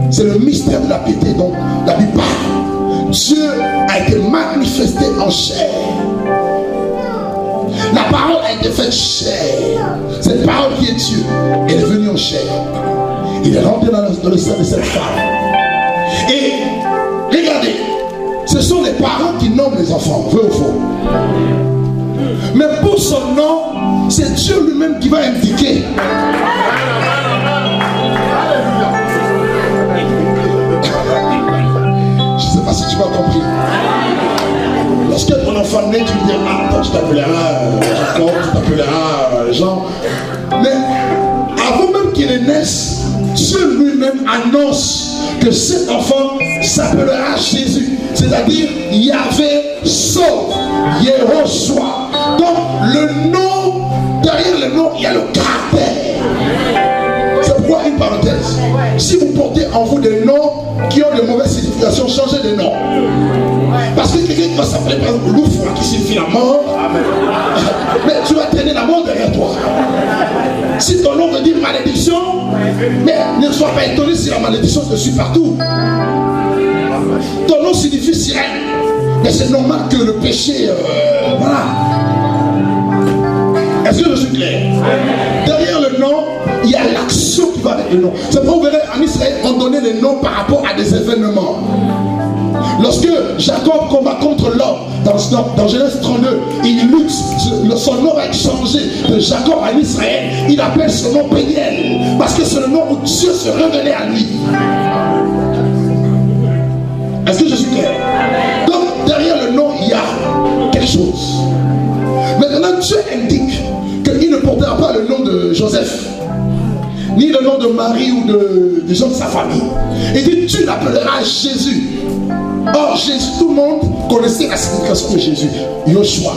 C'est le mystère de la piété dont la Bible parle. Dieu a été manifesté en chair. La parole a été faite chair. Cette parole qui est Dieu, elle est venue en chair. Il est rentré dans le sein de cette femme. Et regardez, ce sont les parents qui nomment les enfants, vrai ou faux? Mais pour son nom, c'est Dieu lui-même qui va indiquer. Je ne sais pas si tu m'as compris. Lorsque ton enfant naît, tu lui dis, ah, toi tu t'appelleras Jacob, tu t'appelleras Jean. Mais avant même qu'il naisse, Dieu lui-même annonce que cet enfant s'appellera Jésus. C'est-à-dire Yahvé sauve, Yehoshua. Donc le nom, derrière le nom, il y a le caractère. C'est pourquoi une parenthèse. Si vous portez en vous des noms qui ont de mauvaises significations, changez de nom. Parce que quelqu'un qui va s'appeler par exemple Loufoua qui signifie la mort, mais tu vas traîner la mort derrière toi. Si ton nom veut dire malédiction, mais ne sois pas étonné si la malédiction te suit partout. Ton nom signifie sirène, mais c'est normal que le péché, voilà. Est-ce que je suis clair? Derrière le nom, il y a l'action qui va avec le nom. C'est pourquoi vous verrez en Israël, on donnait les noms par rapport à des événements. Lorsque Jacob combat contre l'homme, dans Genèse 32, il lutte, son nom va être changé de Jacob à Israël. Il appelle son nom Péniel, parce que c'est le nom où Dieu se révélait à lui. Est-ce que je suis clair? Donc derrière le nom, il y a quelque chose. Maintenant, Dieu indique qu'il ne portera pas le nom de Joseph, ni le nom de Marie ou des gens de sa famille. Il dit, tu l'appelleras Jésus. Or, Jésus, tout le monde connaissait la signification de Jésus. Yoshua.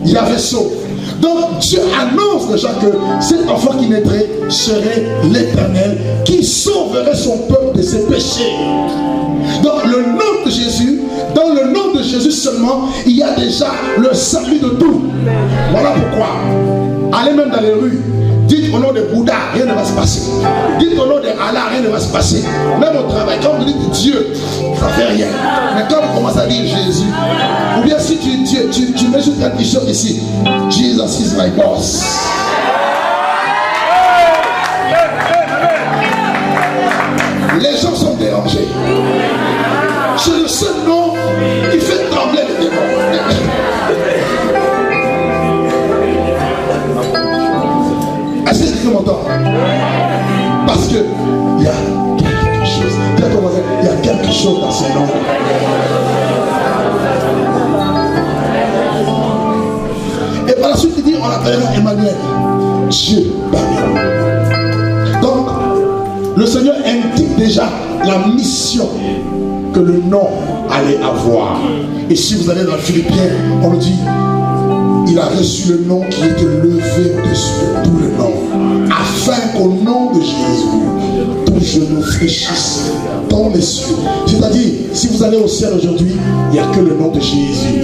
Yahvé sauve. Donc, Dieu annonce déjà que cet enfant qui naîtrait serait l'Éternel qui sauverait son peuple de ses péchés. Donc, le nom de Jésus, dans le nom de Jésus seulement, il y a déjà le salut de tout. Voilà pourquoi. Allez même dans les rues. Dites au nom de Bouddha, rien ne va se passer. Dites au nom de Allah, rien ne va se passer. Même au travail, quand vous dites Dieu, ça ne fait rien. Mais quand vous commencez à dire Jésus, ou bien si tu mets juste un t-shirt ici, Jesus is my boss. Les gens sont dérangés. C'est le seul nom qui fait trembler les démons. Est-ce que tu m'entends? Parce que il y a quelque chose. Il y a quelque chose dans ce nom. Et par la suite, il dit, on l'appellera Emmanuel, Dieu parmi nous. Donc, le Seigneur indique déjà la mission que le nom allait avoir. Et si vous allez dans Philippiens, on le dit, il a reçu le nom qui était levé au-dessus de tout le nom, afin qu'au nom de Jésus, tout genou fléchisse dans les cieux. C'est-à-dire, si vous allez au ciel aujourd'hui, il n'y a que le nom de Jésus.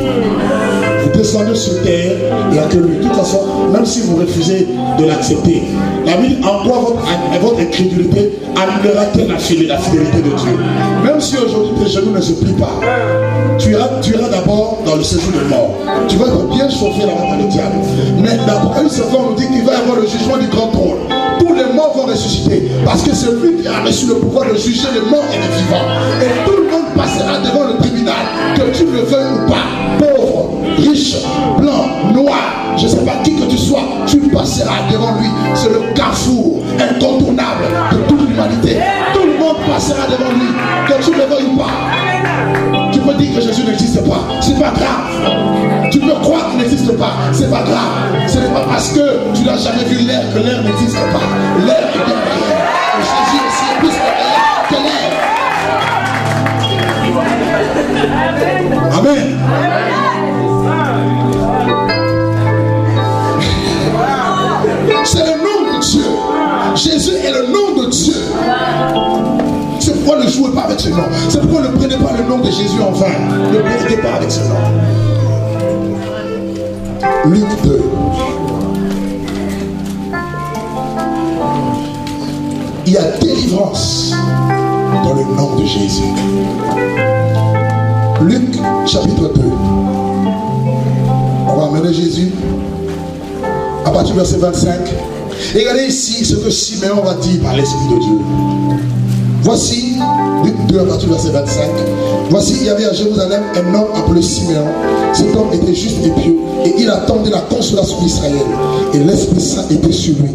Vous descendez sur terre, il n'y a que lui. De toute façon, même si vous refusez de l'accepter, la Bible envoie votre incrédulité annulera-t-elle la fidélité de Dieu. Même si aujourd'hui tes genoux ne se plient pas, tu iras d'abord dans le séjour de mort. Tu vas être bien chauffé là-bas par le diable. Mais l'Apocalypse, on nous dit qu'il va y avoir le jugement du grand trône. Tous les morts vont ressusciter. Parce que c'est lui qui a reçu le pouvoir de juger les morts et les vivants. Et tout le monde passera devant le tribunal, que tu le veuilles ou pas. Pauvre, riche, blanc, noir, je ne sais pas qui que tu sois, tu passeras devant lui. C'est le carrefour incontournable de toute l'humanité. Tout le monde passera devant lui, que tu le veuilles ou pas. Tu peux dire que Jésus n'existe pas, c'est pas grave. Tu peux croire qu'il n'existe pas, c'est pas grave. Ce n'est pas parce que tu n'as jamais vu l'air que l'air n'existe pas. L'air est bien réel. Et Jésus aussi est plus réel que l'air. Amen. C'est le nom de Dieu. Jésus est le nom de Dieu. C'est pourquoi ne jouez pas avec ce nom. C'est pourquoi ne prenez pas le nom de Jésus en vain. Ne prenez pas avec ce nom. Luc 2. Il y a délivrance dans le nom de Jésus. Luc chapitre 2. On va amener Jésus à partir du verset 25. Et regardez ici ce que Siméon va dire par l'Esprit de Dieu. Voici, Luc 2 à partir du verset 25. Voici, il y avait à Jérusalem un homme appelé Siméon. Cet homme était juste et pieux, et il attendait la consolation d'Israël. Et l'Esprit Saint était sur lui.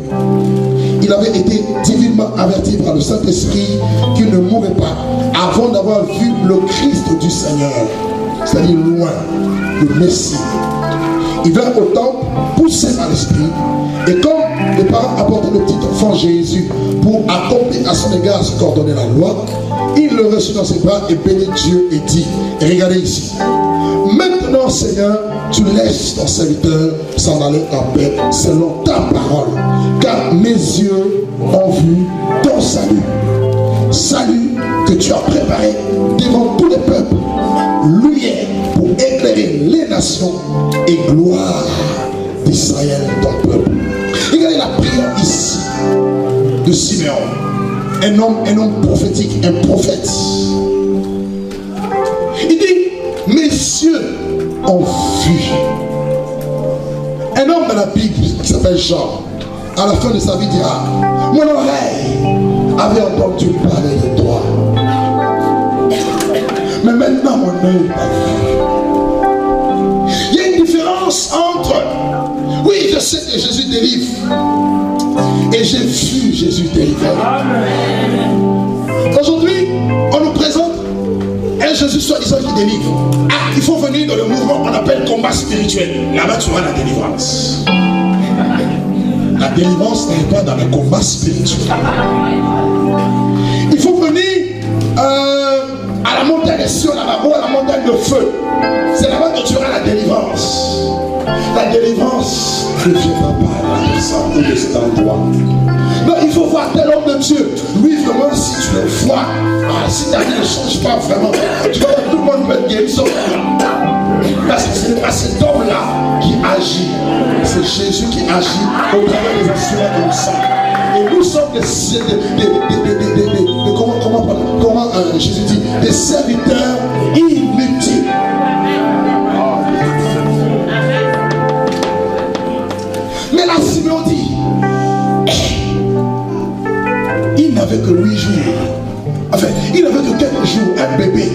Il avait été divinement averti par le Saint-Esprit qu'il ne mourrait pas avant d'avoir vu le Christ du Seigneur, c'est-à-dire loin, le Messie. Il vint au temple, poussé par l'esprit, et comme les parents apportaient le petit enfant Jésus pour accomplir à son égard ce qu'ordonnait la loi, il le reçut dans ses bras et bénit Dieu et dit, et regardez ici, maintenant Seigneur, tu laisses ton serviteur s'en aller en paix selon ta parole, car mes yeux ont vu ton salut. Salut que tu as préparé devant tous les peuples, lumière pour éclairer les nations et gloire d'Israël, ton peuple. Regardez la prière ici de Siméon, un homme prophétique, un prophète. Il dit, mes yeux ont vu. Un homme dans la Bible qui s'appelle Jean, à la fin de sa vie dira, mon oreille avait entendu parler de toi, mais maintenant mon œil t'a vu. Il y a une différence entre, oui, je sais que Jésus délivre, et j'ai vu Jésus délivrer. Aujourd'hui, on nous présente un Jésus soi-disant qui délivre. Ah, il faut venir dans le mouvement qu'on appelle combat spirituel. Là-bas, tu auras la délivrance. La délivrance n'est pas dans le combat spirituel. Il faut venir à la montagne de Sion, là-bas, à la montagne de feu. C'est là-bas que tu auras la délivrance. La délivrance ne viendra pas à la personne ou de cet endroit. Non, il faut voir tel homme de Dieu. Lui, vraiment, si tu le vois, si ta vie ne change pas vraiment, tu vas voir tout le monde peut être guéri sauf là. Parce que ce n'est pas cet homme-là qui agit. C'est Jésus qui agit au travers des instruments que nous sommes. Et nous sommes comment Jésus dit, des serviteurs inutiles. Mais là, Simeon dit, il n'avait que 8 jours. Enfin, il n'avait que quelques jours, un bébé.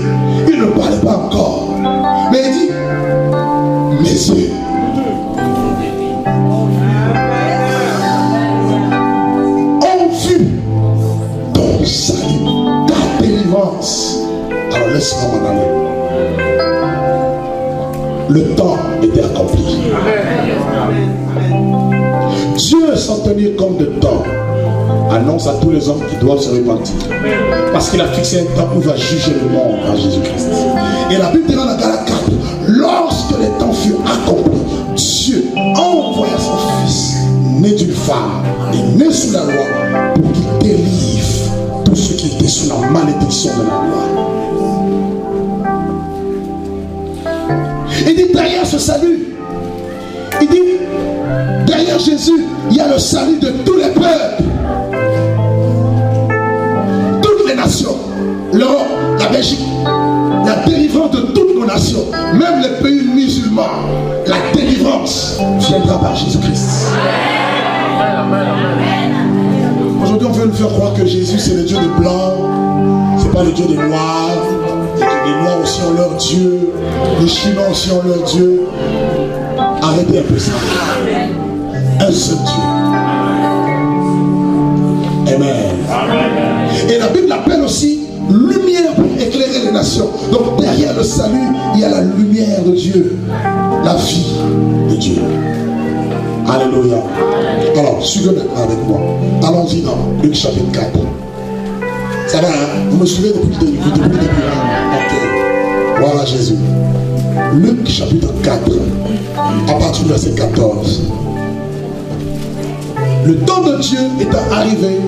Il ne parlait pas encore. Mais il dit, mes yeux ont vu ton salut, ta délivrance. Alors laisse-moi m'en aller. Le temps était accompli. Dieu, sans tenir compte de temps, annonce à tous les hommes qui doivent se repentir. Parce qu'il a fixé un temps où il va juger le monde en Jésus-Christ. Et la Bible dit dans la Galates 4, lorsque les temps furent accomplis, Dieu envoya son Fils, né d'une femme et né sous la loi, pour qu'il délivre tous ceux qui étaient sous la malédiction de la loi. Il dit derrière ce salut, il dit derrière Jésus, il y a le salut de tous les peuples. Toutes les nations, l'Europe, la Belgique, la délivrance de toutes nos nations, même les pays musulmans, la délivrance viendra par Jésus-Christ. Aujourd'hui, on veut nous faire croire que Jésus c'est le Dieu des blancs, c'est pas le Dieu des noirs. Les noirs aussi ont leur Dieu, les Chinois aussi ont leur Dieu. Arrêtez un peu ça. Un seul Dieu. Amen. Et la Bible l'appelle aussi lumière pour éclairer les nations. Donc derrière le salut, il y a la lumière de Dieu, la vie de Dieu. Alléluia. Alors, suivez maintenant avec moi. Allons-y dans Luc chapitre 4. Ça va, hein? Vous me suivez depuis le début, hein? Ok. Voilà Jésus. Luc chapitre 4, à partir du verset 14. Le temps de Dieu étant arrivé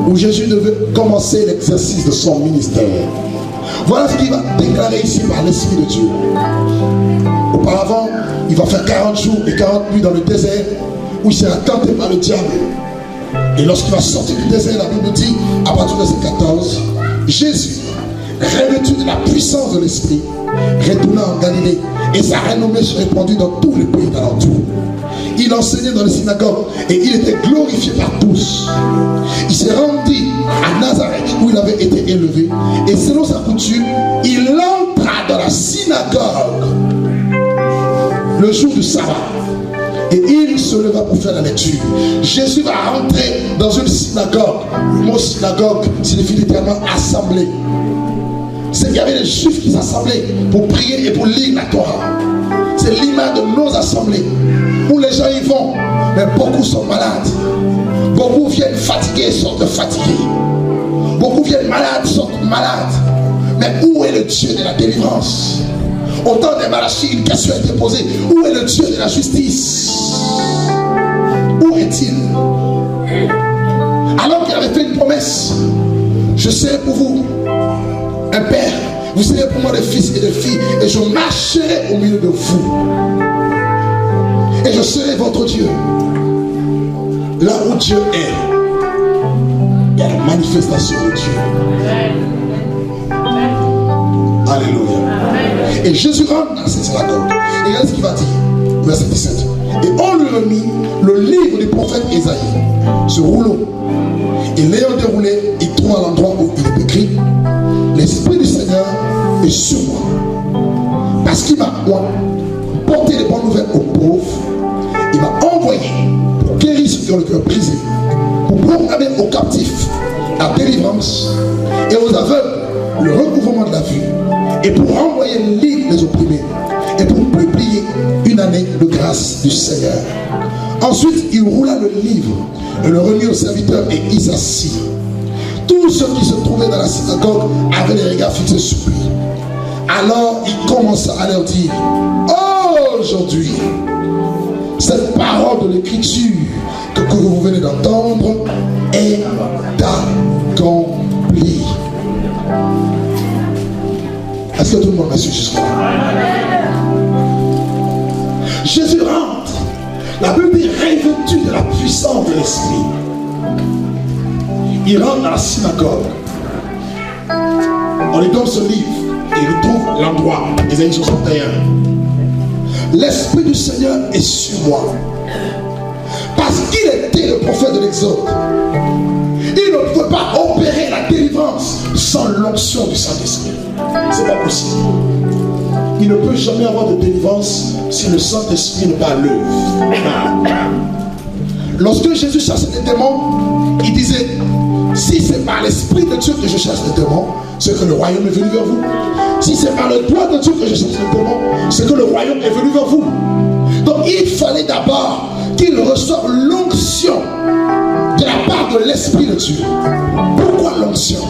où Jésus devait commencer l'exercice de son ministère. Voilà ce qu'il va déclarer ici par l'Esprit de Dieu. Auparavant, il va faire 40 jours et 40 nuits dans le désert où il sera tenté par le diable. Et lorsqu'il va sortir du désert, la Bible dit, à partir du verset 14, Jésus, revêtu de la puissance de l'Esprit, retourna en Galilée et sa renommée se répandit dans tous les pays d'alentour. Il enseignait dans les synagogues et il était glorifié par tous. Il s'est rendu à Nazareth où il avait été élevé et selon sa coutume, il entra dans la synagogue le jour du sabbat et il se leva pour faire la lecture. Jésus va rentrer dans une synagogue. Le mot synagogue signifie littéralement assemblée. c'est qu'il y avait des Juifs qui s'assemblaient pour prier et pour lire la Torah. C'est l'image de nos assemblées où les gens y vont, mais beaucoup sont malades. Beaucoup viennent fatigués, sortent fatigués. Beaucoup viennent malades, sortent malades. Mais où est le Dieu de la délivrance? Au temps des Malachie, une question a été posée. Où est le Dieu de la justice? Où est-il? Alors qu'il avait fait une promesse. Je serai pour vous un père. Vous serez pour moi des fils et des filles. Et je marcherai au milieu de vous. Et je serai votre Dieu. Là où Dieu est, il y a la manifestation de Dieu. Alléluia. Et Jésus rentre dans cette synagogue. Et regardez ce qu'il va dire. Verset 17. Et on lui remit le livre du prophète Ésaïe, ce rouleau. Et l'ayant déroulé, il trouve à l'endroit où il est écrit: l'Esprit du Seigneur est sur moi. Parce qu'il m'a porté les bonnes nouvelles aux pauvres. Il m'a envoyé pour guérir ceux qui ont le cœur brisé, pour proclamer aux captifs la délivrance et aux aveugles le recouvrement de la vue, et pour renvoyer libres les opprimés, et pour publier une année de grâce du Seigneur. Ensuite, il roula le livre et le remit au serviteur et il s'assit. Tous ceux qui se trouvaient dans la synagogue avaient les regards fixés sur lui. Alors il commença à leur dire: aujourd'hui, cette parole de l'écriture que vous venez d'entendre est accomplie. Est-ce que tout le monde m'a su jusqu'à là? Jésus rentre. La Bible dit revêtu de la puissance de l'Esprit. Il rentre dans la synagogue. On lui donne ce livre et il trouve l'endroit. Ésaïe 61. L'Esprit du Seigneur est sur moi. Parce qu'il était le prophète de l'Exode. Il ne pouvait pas opérer la délivrance sans l'onction du Saint-Esprit. C'est pas possible. Il ne peut jamais avoir de délivrance si le Saint-Esprit n'est pas à l'œuvre. Lorsque Jésus chassait les démons, il disait: si c'est par l'Esprit de Dieu que je chasse les démons, c'est que le royaume est venu vers vous. Si c'est par le doigt de Dieu que je chasse les démons, c'est que le royaume est venu vers vous. Donc il fallait d'abord qu'il reçoive l'onction de la part de l'Esprit de Dieu. Pourquoi l'onction?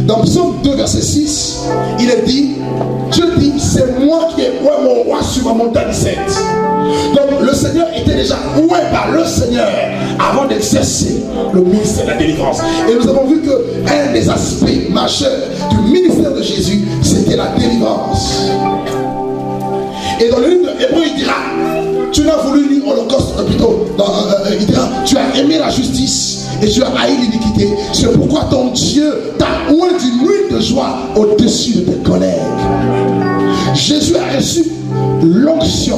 Dans Psaume 2, verset 6, il est dit: Dieu dit, c'est moi qui ai oué mon roi sur ma montagne sainte. Donc le Seigneur était déjà oué par le Seigneur avant d'exercer le ministère de la délivrance. Et nous avons vu qu'un des aspects majeurs du ministère de Jésus, c'était la délivrance. Et dans le livre de Hébreux, il dira: tu n'as voulu ni holocauste, plutôt, il dira: tu as aimé la justice et tu as haï l'iniquité. C'est pourquoi ton Dieu t'a oint d'une huile de joie au-dessus de tes collègues. Jésus a reçu l'onction.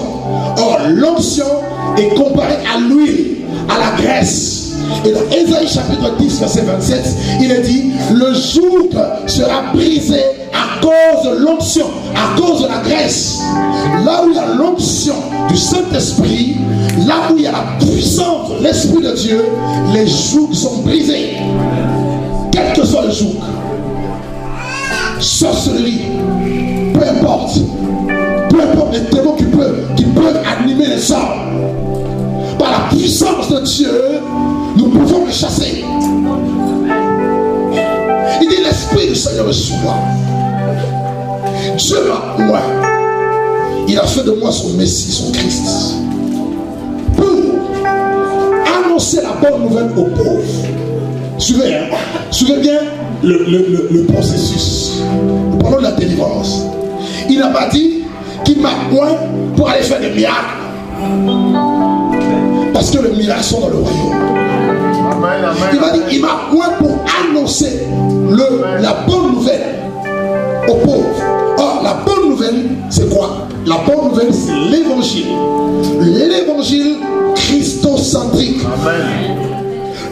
Or, l'onction est comparée à l'huile, à la graisse. Et dans Ésaïe chapitre 10, verset 27, il est dit: le joug sera brisé à cause de l'onction, à cause de la graisse. Là où il y a l'onction du Saint-Esprit, là où il y a la puissance de l'Esprit de Dieu, les jougs sont brisés. Quel que soit le joug, sorcellerie, peu importe les démons qui peuvent animer les sorts, par la puissance de Dieu, nous pouvons les chasser. Il dit: l'Esprit du Seigneur est sur moi. Dieu m'a oint. Il a fait de moi son Messie, son Christ, pour annoncer la bonne nouvelle aux pauvres. Suivez, hein? Suivez bien le processus. Nous parlons de la délivrance. Il n'a pas dit qu'il m'a oint pour aller faire des miracles. Parce que les miracles sont dans le royaume. Amen, amen, il m'a dit: il m'a oint pour annoncer la bonne nouvelle aux pauvres. Or, la bonne nouvelle, c'est quoi? La bonne nouvelle, c'est l'évangile. L'évangile christocentrique.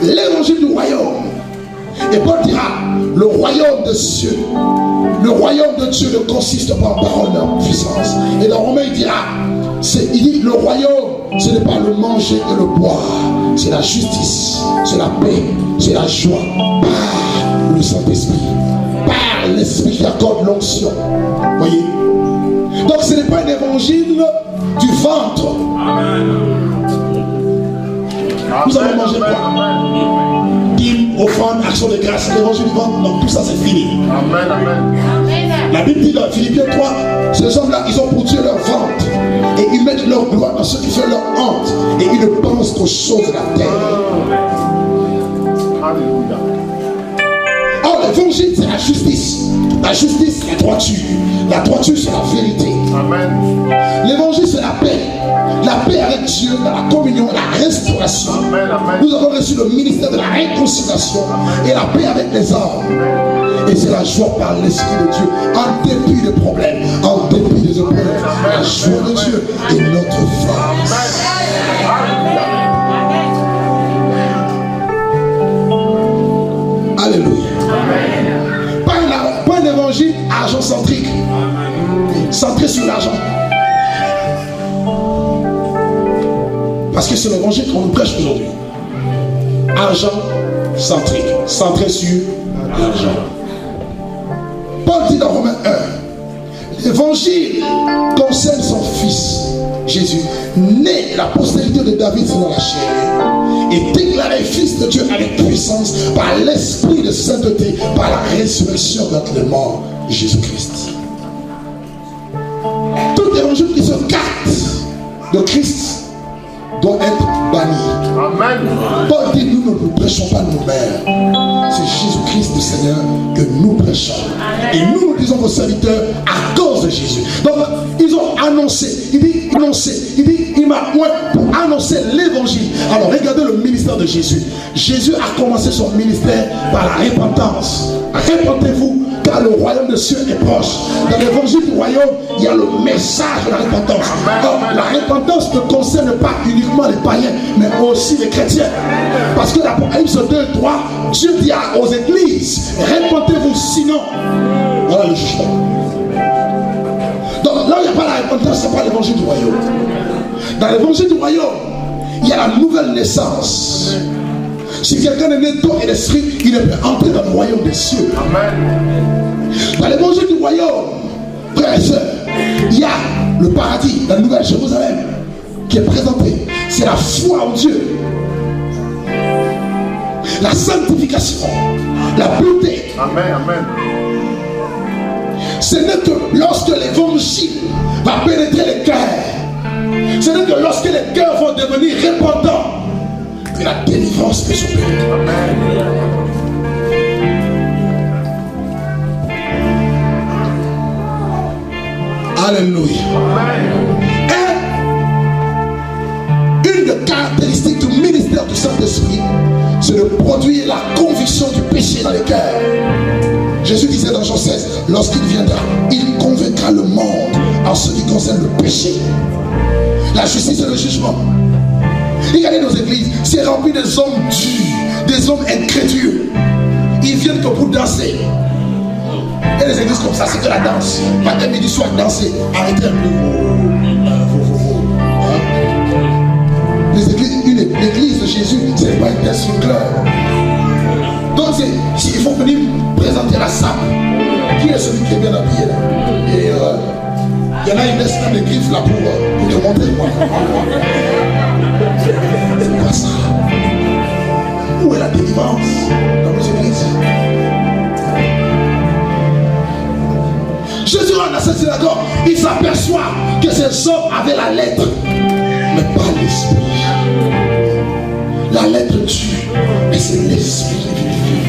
L'évangile du royaume. Et Paul dira: le royaume de Dieu. Le royaume de Dieu ne consiste pas en parole mais en puissance. Et dans Romains, il dira, il dit: le royaume, ce n'est pas le manger et le boire, c'est la justice, c'est la paix, c'est la joie par le Saint-Esprit, par l'Esprit qui accorde restauration. Voyez? Donc ce n'est pas un évangile du ventre. Nous allons manger quoi? Dîme, offrande, action de grâce, l'évangile du ventre. Donc tout ça c'est fini. Amen, amen. La Bible dit dans Philippiens 3, ces hommes-là, ils ont pour Dieu leur ventre. Et ils mettent leur gloire dans ce qui fait leur honte. Et ils ne pensent qu'aux choses de la terre. Alléluia. Or, l'évangile, c'est la justice. La justice, c'est la droiture. La droiture, c'est la vérité. Amen. L'évangile, c'est la paix. La paix avec Dieu, dans la communion, la restauration. Amen, amen. Nous avons reçu le ministère de la réconciliation et la paix avec les hommes. Et c'est la joie par l'Esprit de Dieu, en dépit des problèmes, en dépit des épreuves. La joie de Dieu est notre force. Alléluia. Pas un évangile argent-centrique, centré sur l'argent. Parce que c'est l'évangile qu'on nous prêche aujourd'hui. Argent-centrique, centré sur l'argent. Paul dit dans Romains 1, l'évangile concerne son fils, Jésus, né de la postérité de David selon la chair, et déclaré fils de Dieu avec puissance par l'esprit de sainteté, par la résurrection d'entre les morts, Jésus-Christ. Tout évangile qui se carte de Christ doit être banni. Amen. Paul dit, nous ne nous prêchons pas nous-mêmes. C'est Jésus-Christ le Seigneur que nous prêchons. Et nous disons aux serviteurs à cause de Jésus. Donc, ils ont annoncé. Il dit, il m'a oint pour annoncer l'évangile. Alors, regardez le ministère de Jésus. Jésus a commencé son ministère par la repentance. Repentez-vous, car le royaume de cieux est proche. Dans l'évangile du royaume, il y a le message de la repentance. Donc, la repentance ne concerne pas uniquement les païens, mais aussi les chrétiens. Parce que l'Apocalypse 2:3, Dieu dit aux églises, repentez-vous, sinon, voilà le jugement. Donc là où il n'y a pas la repentance, ce n'est pas l'évangile du royaume. Dans l'évangile du royaume, il y a la nouvelle naissance. Si quelqu'un est né d'eau et d'esprit, il ne peut entrer dans le royaume des cieux. Amen. Dans l'évangile du royaume, frères et sœurs, il y a le paradis, la nouvelle Jérusalem, qui est présenté. C'est la foi en Dieu, la sanctification, la beauté. Amen, amen. Ce n'est que lorsque l'évangile va pénétrer les cœurs, ce n'est que lorsque les cœurs vont devenir répandants que la délivrance peut s'opérer. Amen. Alléluia. Une des caractéristiques du ministère du Saint-Esprit, c'est de produire la conviction du péché dans les cœurs. Jésus disait dans Jean 16, lorsqu'il viendra, il convaincra le monde en ce qui concerne le péché, la justice et le jugement. Regardez nos églises, c'est rempli des hommes durs, des hommes incrédules. Ils viennent que pour danser. Et les églises comme ça, c'est que la danse. Matin, midi, soir, danser. Arrêtez un peu. Les églises, l'église de Jésus, ce n'est pas une danse sur cœur. Donc, il faut venir présenter la sape. Qui est celui qui est bien habillé là? Et il y en a une laisse même des griffes là pour te montrer quoi. C'est quoi ça? Où est la délivrance dans nos églises? Jésus rentre dans cette synagogue, il s'aperçoit que ces hommes avaient la lettre, mais pas l'esprit. La lettre tue, mais c'est l'esprit qui vivifie.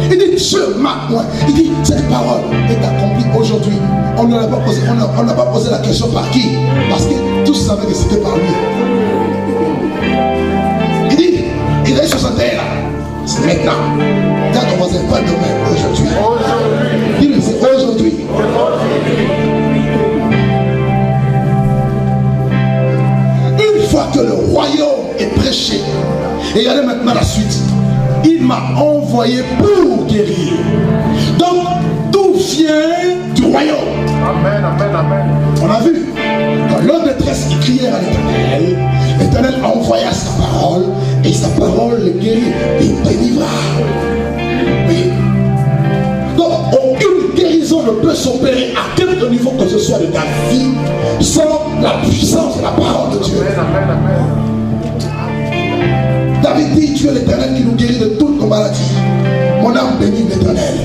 Il dit, Dieu m'a moi. Il dit, cette parole est accomplie aujourd'hui. On n'a pas posé la question par qui, parce que tous savaient que c'était par lui. Il dit, il est 61 là. C'est maintenant. Dis à ton voisin, pas demain, aujourd'hui. Dis-lui, c'est aujourd'hui. Une fois que le royaume est prêché, et regardez maintenant la suite. Il m'a envoyé pour guérir. Donc, tout vient du royaume. Amen, amen, amen. On a vu, quand l'homme de détresse criait à l'Éternel, L'Éternel envoya sa parole et sa parole le guérit et délivra. Oui. Donc, aucune guérison ne peut s'opérer à quelque niveau que ce soit de ta vie sans la puissance de la parole de Dieu. David dit, tu es l'Éternel qui nous guérit de toutes nos maladies. Mon âme bénit l'Éternel.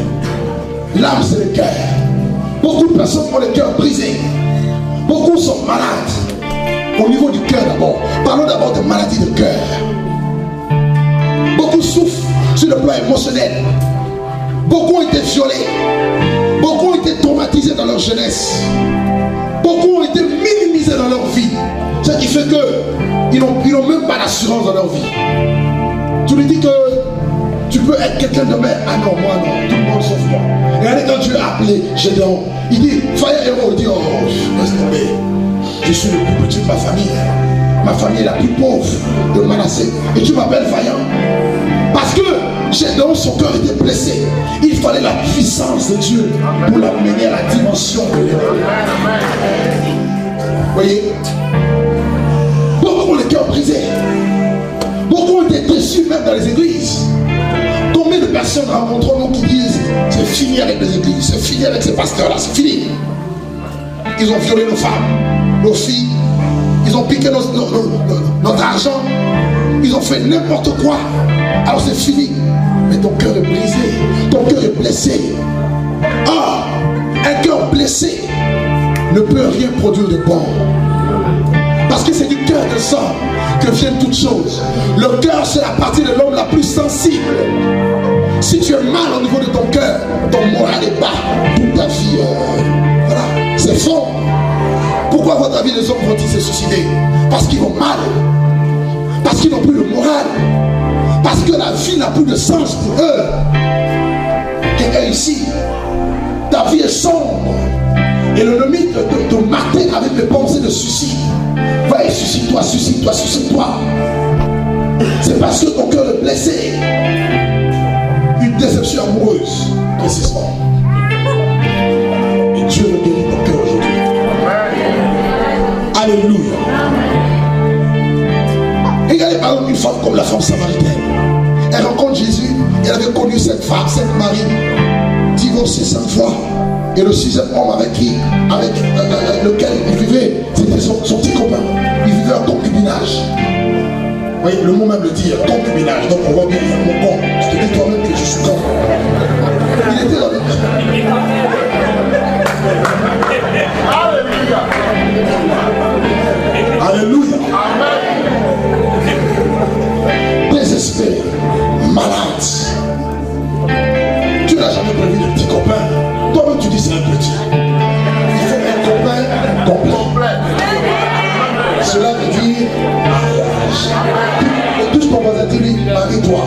L'âme, c'est le cœur. Beaucoup de personnes ont le cœur brisé. Beaucoup sont malades. Au niveau du cœur d'abord. Parlons d'abord de maladies de cœur. Beaucoup souffrent sur le plan émotionnel. Beaucoup ont été violés. Beaucoup ont été traumatisés dans leur jeunesse. Beaucoup ont été minimisés dans leur vie. Ce qui fait qu'ils n'ont même pas d'assurance dans leur vie. Tu lui dis que tu peux être quelqu'un de mer. Ah non, moi non, tout le monde sauf moi. Regardez quand Dieu a appelé Gédéon, il dit, Fire Héros, il dit, oh, laisse tomber. Je suis le plus petit de ma famille. Ma famille est la plus pauvre de Manassé. Et tu m'appelles vaillant. Parce que Gédéon, son cœur était blessé. Il fallait la puissance de Dieu pour l'amener à la dimension de l'héros. Voyez, beaucoup ont le cœur brisé. Beaucoup ont été déçus même dans les églises. Combien de personnes rencontrons-nous qui disent c'est fini avec les églises, c'est fini avec ces pasteurs-là, c'est fini. Ils ont violé nos femmes, nos filles, ils ont piqué notre argent, ils ont fait n'importe quoi. Alors c'est fini. Mais ton cœur est brisé, ton cœur est blessé. Ah, un cœur blessé ne peut rien produire de bon. Parce que c'est du cœur de sang que viennent toutes choses. Le cœur, c'est la partie de l'homme la plus sensible. Si tu es mal au niveau de ton cœur, ton moral est bas. Toute ta vie, voilà, c'est fort. Pourquoi à votre avis les hommes vont-ils se suicider? Parce qu'ils vont mal. Parce qu'ils n'ont plus de moral. Parce que la vie n'a plus de sens pour eux. Quelqu'un ici, ta vie est sombre. Et l'ennemi te matin avec des pensées de suicide. Va et suicide-toi, suicide-toi, suicide-toi. C'est parce que ton cœur est blessé. Une déception amoureuse, précisément. Et Dieu veut guérir ton cœur aujourd'hui. Alléluia. Regardez par exemple une femme comme la femme samaritaine. Elle rencontre Jésus. Elle avait connu cette femme, cette Marie, divorcée 5 fois. Et le 6e homme avec lequel il vivait, c'était son petit copain. Il vivait en concubinage. Vous voyez, le mot même le dit, concubinage. Donc on voit bien, il y a mon con. Tu te dis toi-même que je suis con. Il était dans le... Alléluia. Alléluia. Désespéré, malade. Tu n'as jamais prévu de petit copain. Toi-même tu dis c'est un petit. Il faut un copain complet. Cela veut dire mariage. Et touche ton voisin, dis-lui, marie-toi.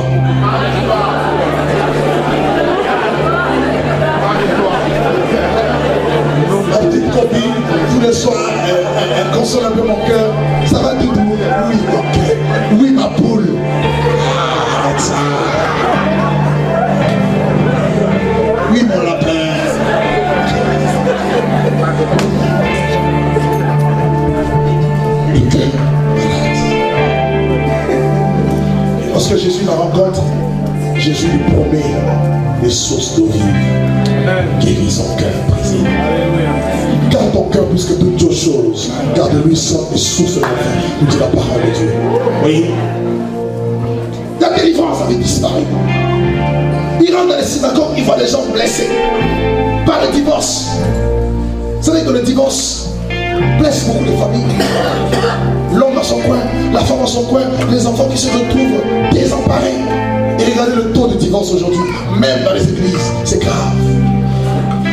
Ma petite copine, tous les soirs, elle console un peu mon cœur. Ça va tout doux. Oui, ok. Oui, ma poule. Arrête ça. Oui, mon lapin. Le cœur malade. Et lorsque Jésus la rencontre, Jésus lui promet des sources d'eau vive. Guéris son cœur brisé. Garde ton cœur plus que toutes autres choses. Garde-lui sans et sources de la vie. Nous dit la parole de Dieu. Oui. La délivrance avait disparu. Il rentre dans les synagogues, il voit des gens blessés par le divorce. Vous savez que le divorce blesse beaucoup de familles. L'homme dans son coin, la femme dans son coin, les enfants qui se retrouvent désemparés. Et regardez le taux de divorce aujourd'hui, même dans les églises, c'est grave.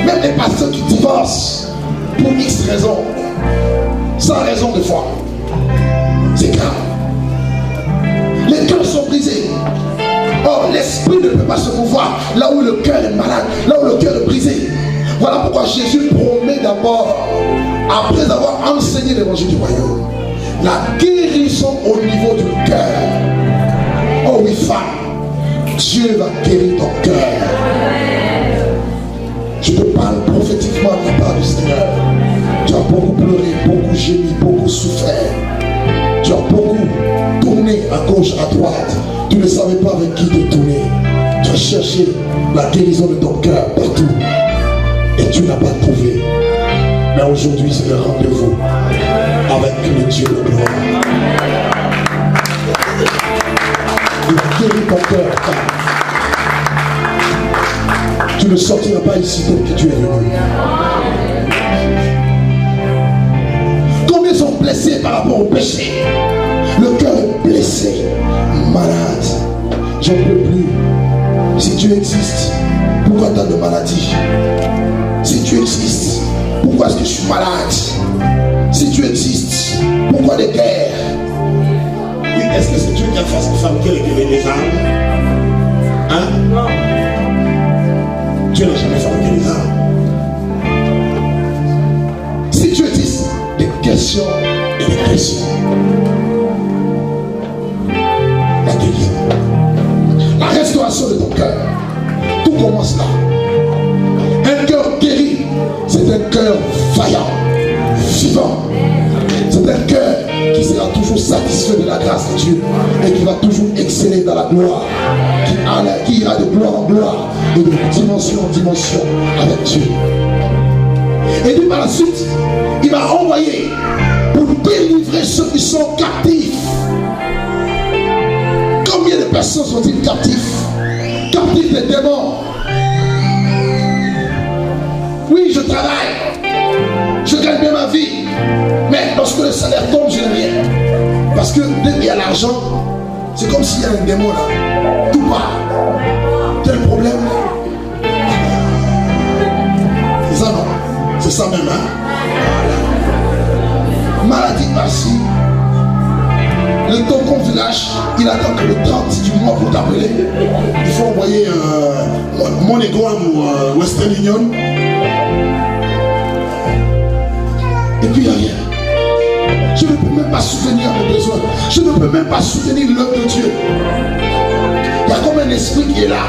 Même les pasteurs qui divorcent pour X raisons, sans raison de foi, c'est grave. Les cœurs sont brisés. Or, l'esprit ne peut pas se mouvoir là où le cœur est malade, là où le cœur est brisé. Voilà pourquoi Jésus promet d'abord, après avoir enseigné l'évangile du royaume, la guérison au niveau du cœur. Oh oui, femme, Dieu va guérir ton cœur. Je te parle prophétiquement de la part du Seigneur. Tu as beaucoup pleuré, beaucoup gémi, beaucoup souffert. Tu as beaucoup tourné à gauche, à droite. Tu ne savais pas avec qui te tourner. Tu as cherché la guérison de ton cœur partout. Et tu n'as pas trouvé. Mais aujourd'hui, c'est le rendez-vous avec le Dieu de gloire. Il a guéri ton cœur. Tu ne sortiras pas ici tel que tu es venu. Combien sont blessés par rapport au péché? Le cœur est blessé, malade. J'en peux plus. Si tu existes, pourquoi tu as de maladie? Si tu existes, pourquoi est-ce que je suis malade? Si tu existes, pourquoi des guerres? Oui, est-ce que c'est Dieu qui a fabriqué les armes? Hein? Non. Dieu n'a jamais fabriqué les armes. Si tu existes, des questions et des questions. La guérison. La restauration de ton cœur. Tout commence là. Un cœur guéri, c'est un cœur vaillant, vivant. C'est un cœur qui sera toujours satisfait de la grâce de Dieu et qui va toujours exceller dans la gloire, qui ira de gloire en gloire et de dimension en dimension avec Dieu. Et puis par la suite, il m'a envoyé pour délivrer ceux qui sont captifs. Combien de personnes sont-ils captifs? Captifs des démons. Oui, je travaille, je gagne bien ma vie, mais lorsque le salaire tombe, je n'ai rien. Parce que dès qu'il y a l'argent, c'est comme s'il y a un démon là. Tout part. Quel problème? C'est ça, non? C'est ça même, hein? Maladie par-ci. Le tonton village, il attend que le 30 du mois pour t'appeler. Il faut envoyer MoneyGram ou Western Union. Et puis il n'y a rien. Je ne peux même pas soutenir mes besoins. Je ne peux même pas soutenir l'œuvre de Dieu. Il y a comme un esprit qui est là.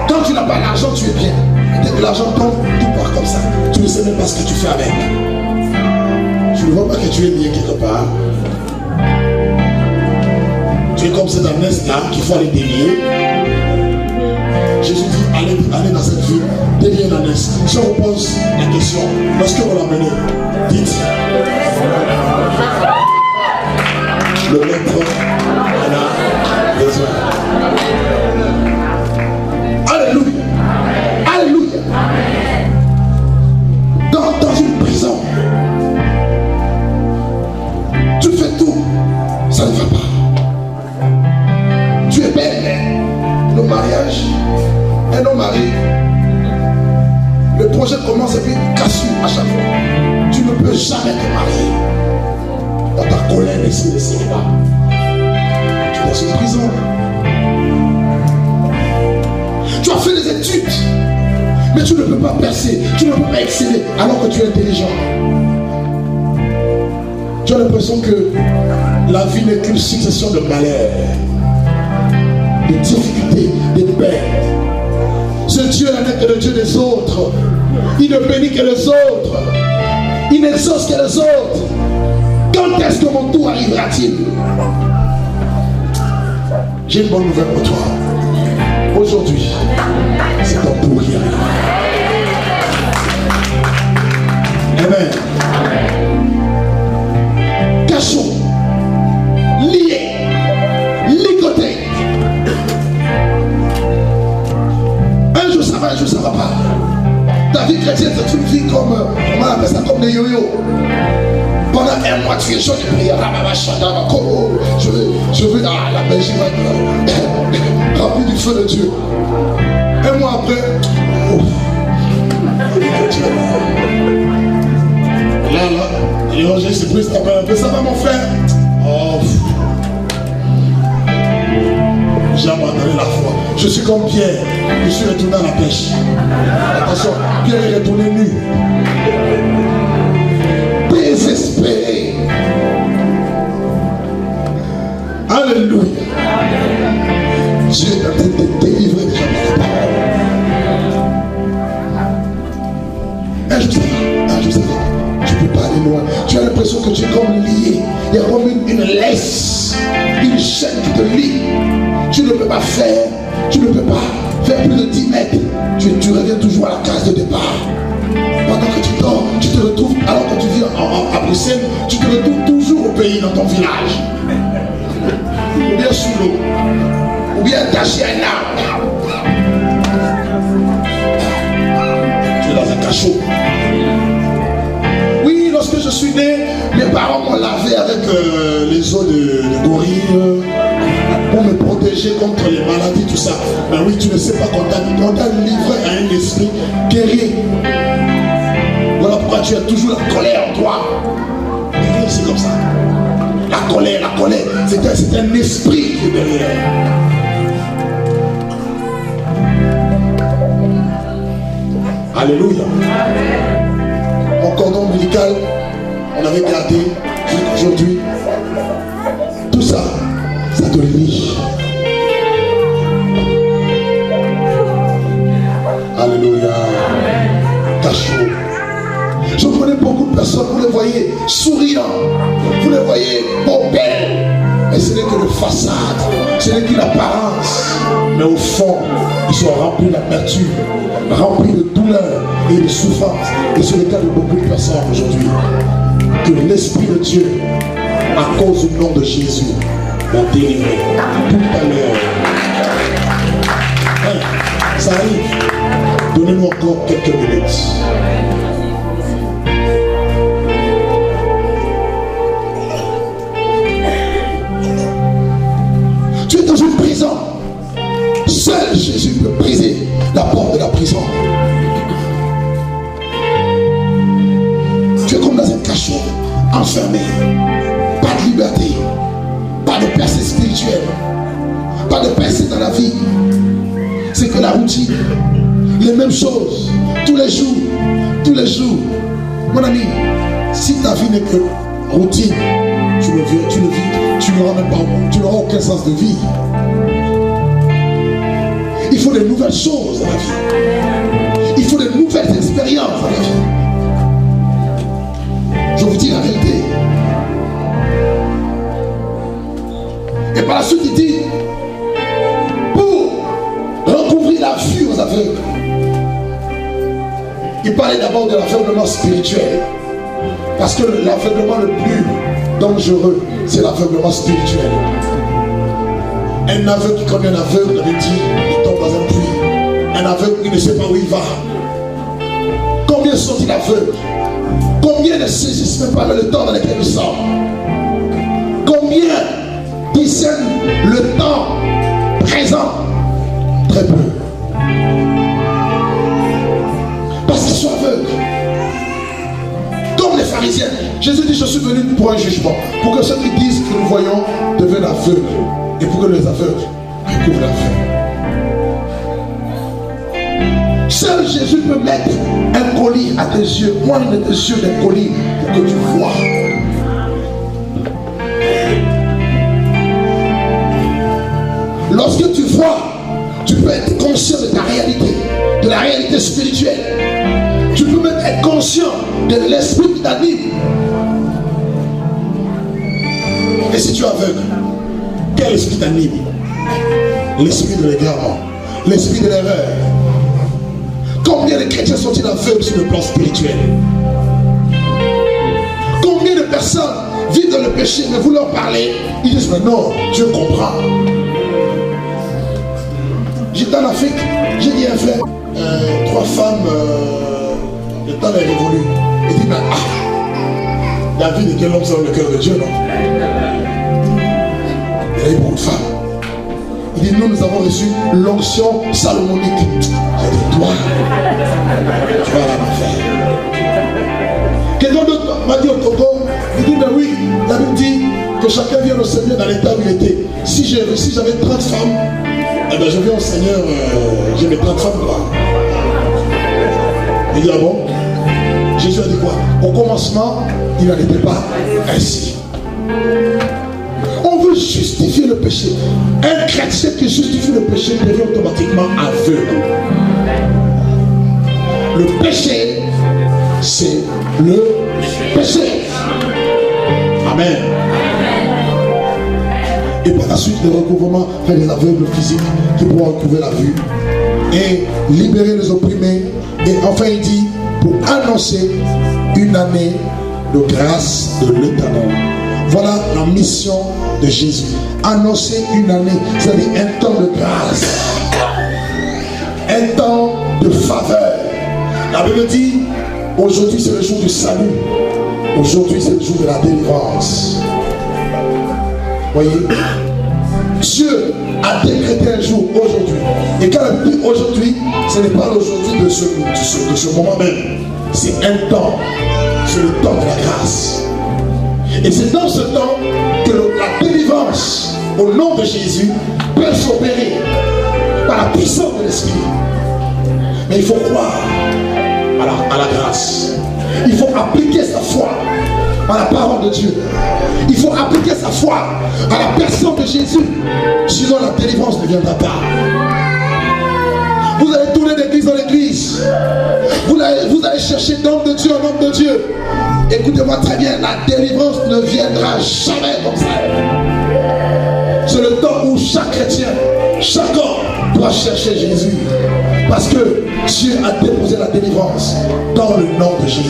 Quand tu n'as pas l'argent, tu es bien. Dès que l'argent tombe, tout part comme ça. Tu ne sais même pas ce que tu fais avec. Je ne vois pas que tu es lié quelque part. Tu es comme cette ânesse là qu'il faut aller délier. Jésus dit allez dans cette ville, délier une ânesse. Si on pose la question, lorsque vous l'amenez, dites le maître en a besoin. Alléluia. Alléluia. Dans une prison, tu fais tout, ça ne va pas. Tu es belle, le mariage, un homme arrive, le projet commence et puis cassure à chaque fois. Tu ne peux jamais te marier. Dans ta colère, laissez le célibat. Tu es dans une prison. Tu as fait des études, mais tu ne peux pas percer, tu ne peux pas exceller alors que tu es intelligent. Tu as l'impression que la vie n'est qu'une succession de malheurs, de difficultés, de peines. Ce Dieu n'est que le Dieu des autres. Il ne bénit que les autres. Il n'exauce que les autres. Quand est-ce que mon tour arrivera-t-il? J'ai une bonne nouvelle pour toi. Aujourd'hui, c'est ton tour qui arrive. Amen. Cachons, liés, ligotés. Un jour ça va, un jour ça va pas. Ta vie chrétienne, c'est une vie comme, on appelle ça comme des yo-yo. Pendant un mois, tu es chaud de prière. Je veux dans la Belgique rempli du feu de Dieu. Un mois après, là, l'évangile s'est pris, t'appelle un peu. Ça va mon frère? Oh, j'ai abandonné la foi. Je suis comme Pierre. Je suis retourné à la pêche. Attention, Pierre est retourné nu. Désespéré. Alléluia. Dieu est en train de te délivrer déjà par la parole. Un jour ça va. Tu ne peux pas aller loin. Tu as l'impression l'impression que tu es comme lié. Il y a comme une laisse, une chaîne qui te lie. Tu ne peux pas faire, tu ne peux pas faire plus de 10 mètres. Tu reviens toujours à la case de départ. Pendant que tu dors, tu te retrouves, alors que tu vis à Bruxelles, tu te retrouves toujours au pays, dans ton village. Ou bien sous l'eau, ou bien attaché à un arbre. Tu es dans un cachot. Oui, lorsque je suis né, mes parents m'ont lavé avec les os de gorille pour me protéger contre les maladies, tout ça. Mais oui, tu ne sais pas qu'on t'a livré à un esprit guerrier. Voilà pourquoi tu as toujours la colère en toi. Guerrier, c'est comme ça. La colère, c'est un esprit qui est derrière. Alléluia. Mon cordon ombilical, on avait gardé jusqu'aujourd'hui. Tout ça, ça te lie. Alléluia. Cachot. Je connais beaucoup de personnes, vous les voyez souriants, vous les voyez belles, mais ce n'est que de façade, ce n'est qu'une apparence. Mais au fond, ils sont remplis d'amertume, remplis de douleur et de souffrance. Et c'est le cas de beaucoup de personnes aujourd'hui. Que l'Esprit de Dieu, à cause du nom de Jésus, va délivrer tout à l'heure. Hein, ça arrive. Donnez-nous encore quelques minutes. Tu es dans une prison. Seul Jésus peut briser la porte de la prison. Tu es comme dans un cachot, enfermé. Pas de liberté, pas de percée spirituelle, pas de percée dans la vie. C'est que la routine, les mêmes choses, tous les jours, tous les jours. Mon ami, si ta vie n'est que routine, tu n'auras même pas, tu n'auras aucun sens de vie. Il faut de nouvelles choses dans la vie. Il faut de nouvelles expériences dans la vie. Je vous dis la vérité. Et par la suite, il dit, pour recouvrir la vue aux aveugles, il parlait d'abord de l'aveuglement spirituel. Parce que l'aveuglement le plus dangereux, c'est l'aveuglement spirituel. Un aveugle qui connaît un aveugle, il dit, il tombe dans un puits. Un aveugle qui ne sait pas où il va. Combien sont-ils aveugles? Combien ne saisissent même pas le temps dans lequel ils sont? Combien discernent le temps présent? Très peu. Parce qu'ils sont aveugles. Comme les pharisiens. Jésus dit, je suis venu pour un jugement. Pour que ceux qui disent que nous voyons deviennent aveugles. Et pour que les aveugles découvrent la vue. Seul Jésus peut mettre un colis à tes yeux, moindre de tes yeux d'un colis pour que tu vois. Lorsque tu vois, tu peux être conscient de ta réalité, de la réalité spirituelle. Tu peux même être conscient de l'esprit qui t'anime. Et si tu es aveugle, quel esprit t'anime? L'esprit de l'égarement, l'esprit de l'erreur. Combien de chrétiens sont-ils aveugles sur le plan spirituel? Combien de personnes vivent dans le péché, mais vous leur parlez, ils disent mais non, Dieu comprend. J'étais en Afrique, j'ai dit à un frère, 3 femmes, le temps est révolu. Il dit mais la vie de quel homme c'est le cœur de Dieu, non? Il y a eu beaucoup de femmes. Il dit nous avons reçu l'onction salomonique. J'ai dit toi, tu vas à l'enfer. Quelqu'un d'autre m'a dit au Togo, il dit mais oui, la Bible dit que chacun vient au Seigneur dans l'état où il était. Si j'avais 30 femmes, eh bien je viens au Seigneur, j'ai mes 30 femmes quoi. Il dit ah bon? Jésus a dit quoi? Au commencement, il n'en était pas ainsi. On veut justifier le péché. Un chrétien qui justifie le péché devient automatiquement aveugle. Le péché, c'est le péché. Amen. Et par la suite, le recouvrement fait les aveugles physiques qui pourront recouvrir la vue. Et libérer les opprimés. Et enfin, il dit, pour annoncer une année de grâce de l'Éternel. Voilà la mission de Jésus. Annoncer une année, c'est-à-dire un temps de grâce. Un temps de faveur. La Bible dit, aujourd'hui c'est le jour du salut. Aujourd'hui c'est le jour de la délivrance. Voyez, Dieu a décrété un jour aujourd'hui. Et quand il dit aujourd'hui, ce n'est pas l'aujourd'hui de ce moment même. C'est un temps. C'est le temps de la grâce. Et c'est dans ce temps que la délivrance au nom de Jésus peut s'opérer par la puissance de l'Esprit. Mais il faut croire à la grâce. Il faut appliquer sa foi à la parole de Dieu. Il faut appliquer sa foi à la personne de Jésus. Sinon la délivrance ne viendra pas. Vous allez tourner d'église en église. Vous allez chercher d'homme de Dieu en homme de Dieu. Écoutez-moi très bien, la délivrance ne viendra jamais comme ça. C'est le temps où chaque chrétien, chaque homme doit chercher Jésus. Parce que Dieu a déposé la délivrance dans le nom de Jésus.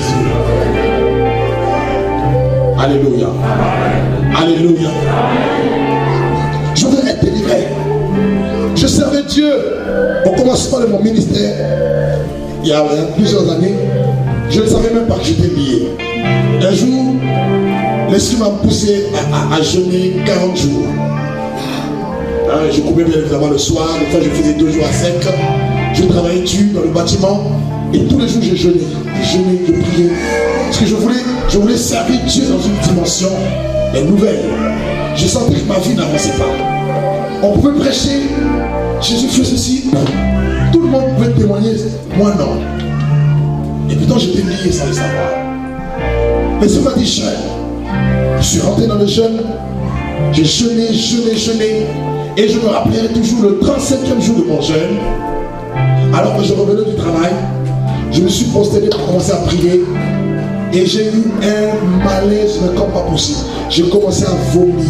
Alléluia. Alléluia. Je veux être délivré. Je servais Dieu au commencement de mon ministère il y a plusieurs années. Je ne savais même pas que j'étais lié. Un jour, l'Esprit m'a poussé à jeûner 40 jours. Je coupais bien évidemment le soir, des fois je faisais 2 jours à sec. Je travaillais dessus dans le bâtiment et tous les jours je jeûnais, je priais. Parce que je voulais servir Dieu dans une dimension nouvelle. Je sentais que ma vie n'avançait pas. On pouvait prêcher, Jésus fait ceci, tout le monde pouvait témoigner, moi non. Et pourtant j'étais lié sans le savoir. Mais ça m'a dit jeûne. Je suis rentré dans le jeûne, j'ai jeûné. Et je me rappellerai toujours le 35e jour de mon jeûne. Alors que je revenais du travail, je me suis posté pour commencer à prier. Et j'ai eu un malaise comme pas possible. J'ai commencé à vomir.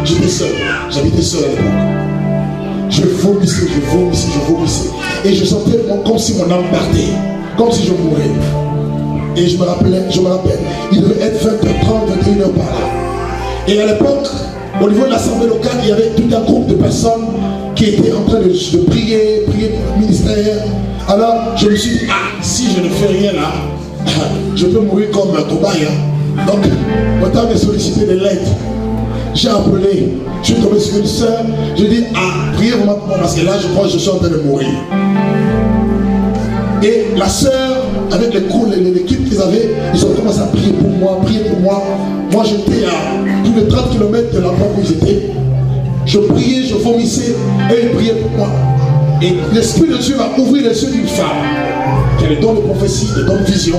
J'étais seul, j'habitais seul à l'époque. Je vomissais. Et je sentais comme si mon âme partait, comme si je mourais. Et je me rappelle, il devait être 20h30, 21h par là. Et à l'époque, au niveau de l'assemblée locale, il y avait tout un groupe de personnes qui étaient en train de prier pour le ministère. Alors je me suis dit, si je ne fais rien là, je peux mourir comme un cobaye. Donc, autant me solliciter de l'aide. J'ai appelé, je suis tombé sur une soeur, je dis, priez vraiment pour moi parce que là je crois que je suis en train de mourir. Et la soeur, avec l'équipe qu'ils avaient, ils ont commencé à prier pour moi. Moi j'étais à plus de 30 km de l'endroit où ils étaient. Je priais, je vomissais et ils priaient pour moi. Et l'Esprit de Dieu m'a ouvert les yeux d'une femme qui a le don de prophétie, le don de vision.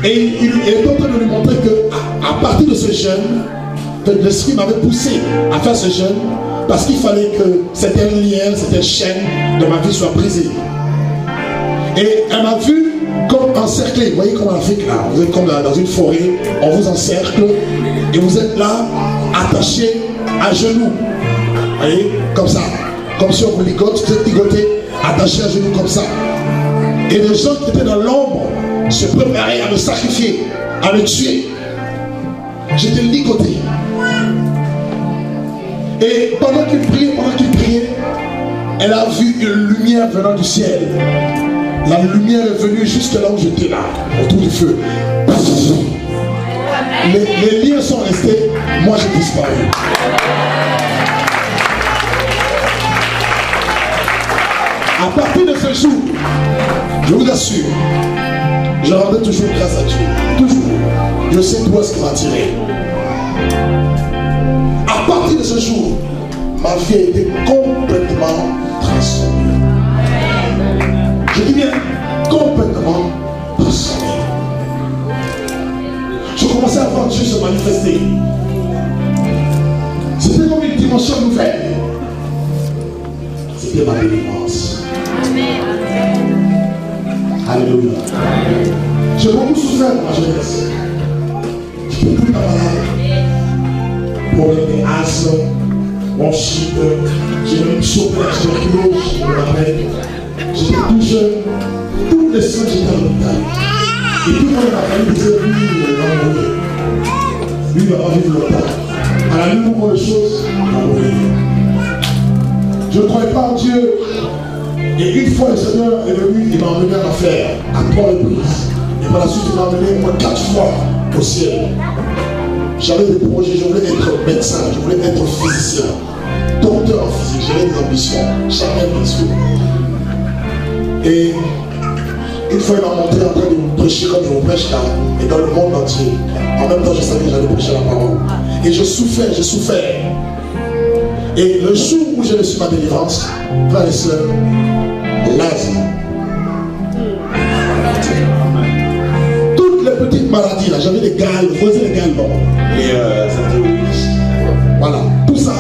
Et il est en train de lui montrer qu'à partir de ce jeûne, l'Esprit m'avait poussé à faire ce jeûne parce qu'il fallait que certains liens, certaines chaînes de ma vie soient brisées. Et elle m'a vu comme encerclé. Vous voyez comme en Afrique là, vous êtes comme dans une forêt, on vous encercle et vous êtes là, attachés à genoux. Vous voyez, comme ça. Comme si on vous ligote, vous êtes ligoté, attaché à genoux comme ça. Et les gens qui étaient dans l'ombre se préparaient à me sacrifier, à me tuer. J'étais ligoté. Et pendant qu'il priait, elle a vu une lumière venant du ciel. La lumière est venue jusque là où j'étais là, autour du feu. Les liens sont restés, moi j'ai disparu. À partir de ce jour, je vous assure, je rendais toujours grâce à Dieu. Toujours. Je sais d'où est-ce qu'il m'a tiré. À partir de ce jour, ma vie a été complètement transformée. Je dis bien complètement transformée. Je commençais à voir Dieu se manifester. C'était comme une dimension nouvelle. C'était ma délivrance. Alléluia. J'ai beaucoup souffert dans ma jeunesse. beaucoup de malades. Problème d'asthme, bronchite, j'ai même chopé la tuberculose, je me rappelle. J'étais tout jeune, toutes les semaines j'étais à l'hôpital. Et tout le monde m'a fallu dire lui, il va mourir. Lui, il va pas vivre longtemps. À la même moment de choses, il va mourir. Je ne croyais pas en Dieu. Et une fois le Seigneur est venu, il m'a emmené en enfer à 3 reprises. Et par la suite, il m'a emmené au moins 4 fois au ciel. J'avais des projets, je voulais être médecin, je voulais être physicien, docteur en physique, j'avais des ambitions, jamais bien sûr. Et une fois, il m'a montré en train de me prêcher comme je vous prêche là, et dans le monde entier. En même temps, je savais que j'allais prêcher la parole. Et je souffrais. Et le jour où j'ai reçu ma délivrance, frères et sœurs, l'asthme, toutes les petites maladies là, j'avais des gales, vous voyez les gales, bon, les voilà, tout ça.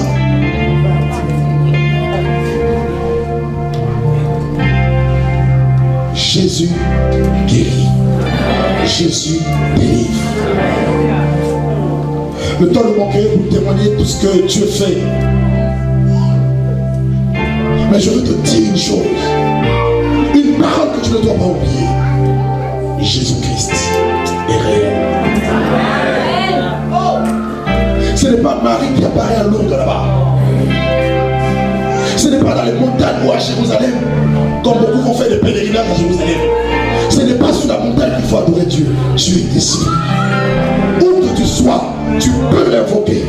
Jésus guérit. Jésus délivre. Le temps de manquer pour témoigner tout ce que Dieu fait. Mais je veux te dire une chose. Une parole que tu ne dois pas oublier. Jésus-Christ est réel. Ce n'est pas Marie qui apparaît à Lourdes là-bas. Ce n'est pas dans les montagnes ou à Jérusalem, comme beaucoup vont faire des pèlerinages à Jérusalem. Ce n'est pas sur la montagne qu'il faut adorer Dieu. Dieu est ici. Où que tu sois, tu peux l'invoquer.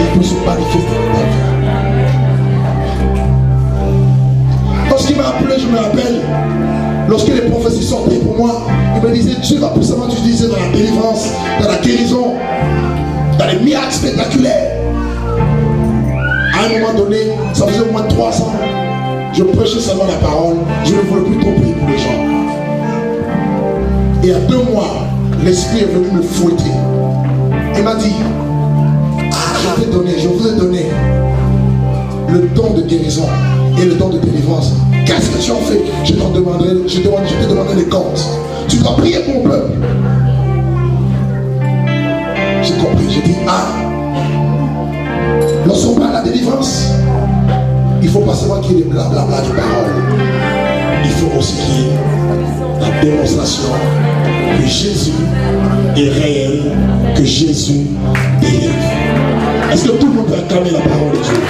Il peut se manifester dans ta vie. Lorsqu'il m'a appelé, je me rappelle, lorsque les prophéties sortaient pour moi, il me disait, Dieu va puissamment t'utiliser dans la délivrance, dans la guérison, dans les miracles spectaculaires. À un moment donné, ça faisait au moins 3 ans, je prêchais seulement la parole, je ne voulais plus trop prier pour les gens. Et à 2 mois, l'Esprit est venu me fouetter. Il m'a dit, je vous ai donné le don de guérison et le don de délivrance. Qu'est-ce que tu en fais? Je t'ai demandé les comptes. Tu dois prier pour mon peuple. J'ai compris, j'ai dit, lorsqu'on parle de la délivrance, il ne faut pas seulement qu'il y ait des blablabla de paroles. Il faut aussi qu'il y ait la démonstration que Jésus est réel, que Jésus délivre. Est-ce que tout le monde peut acclamer la parole de Dieu?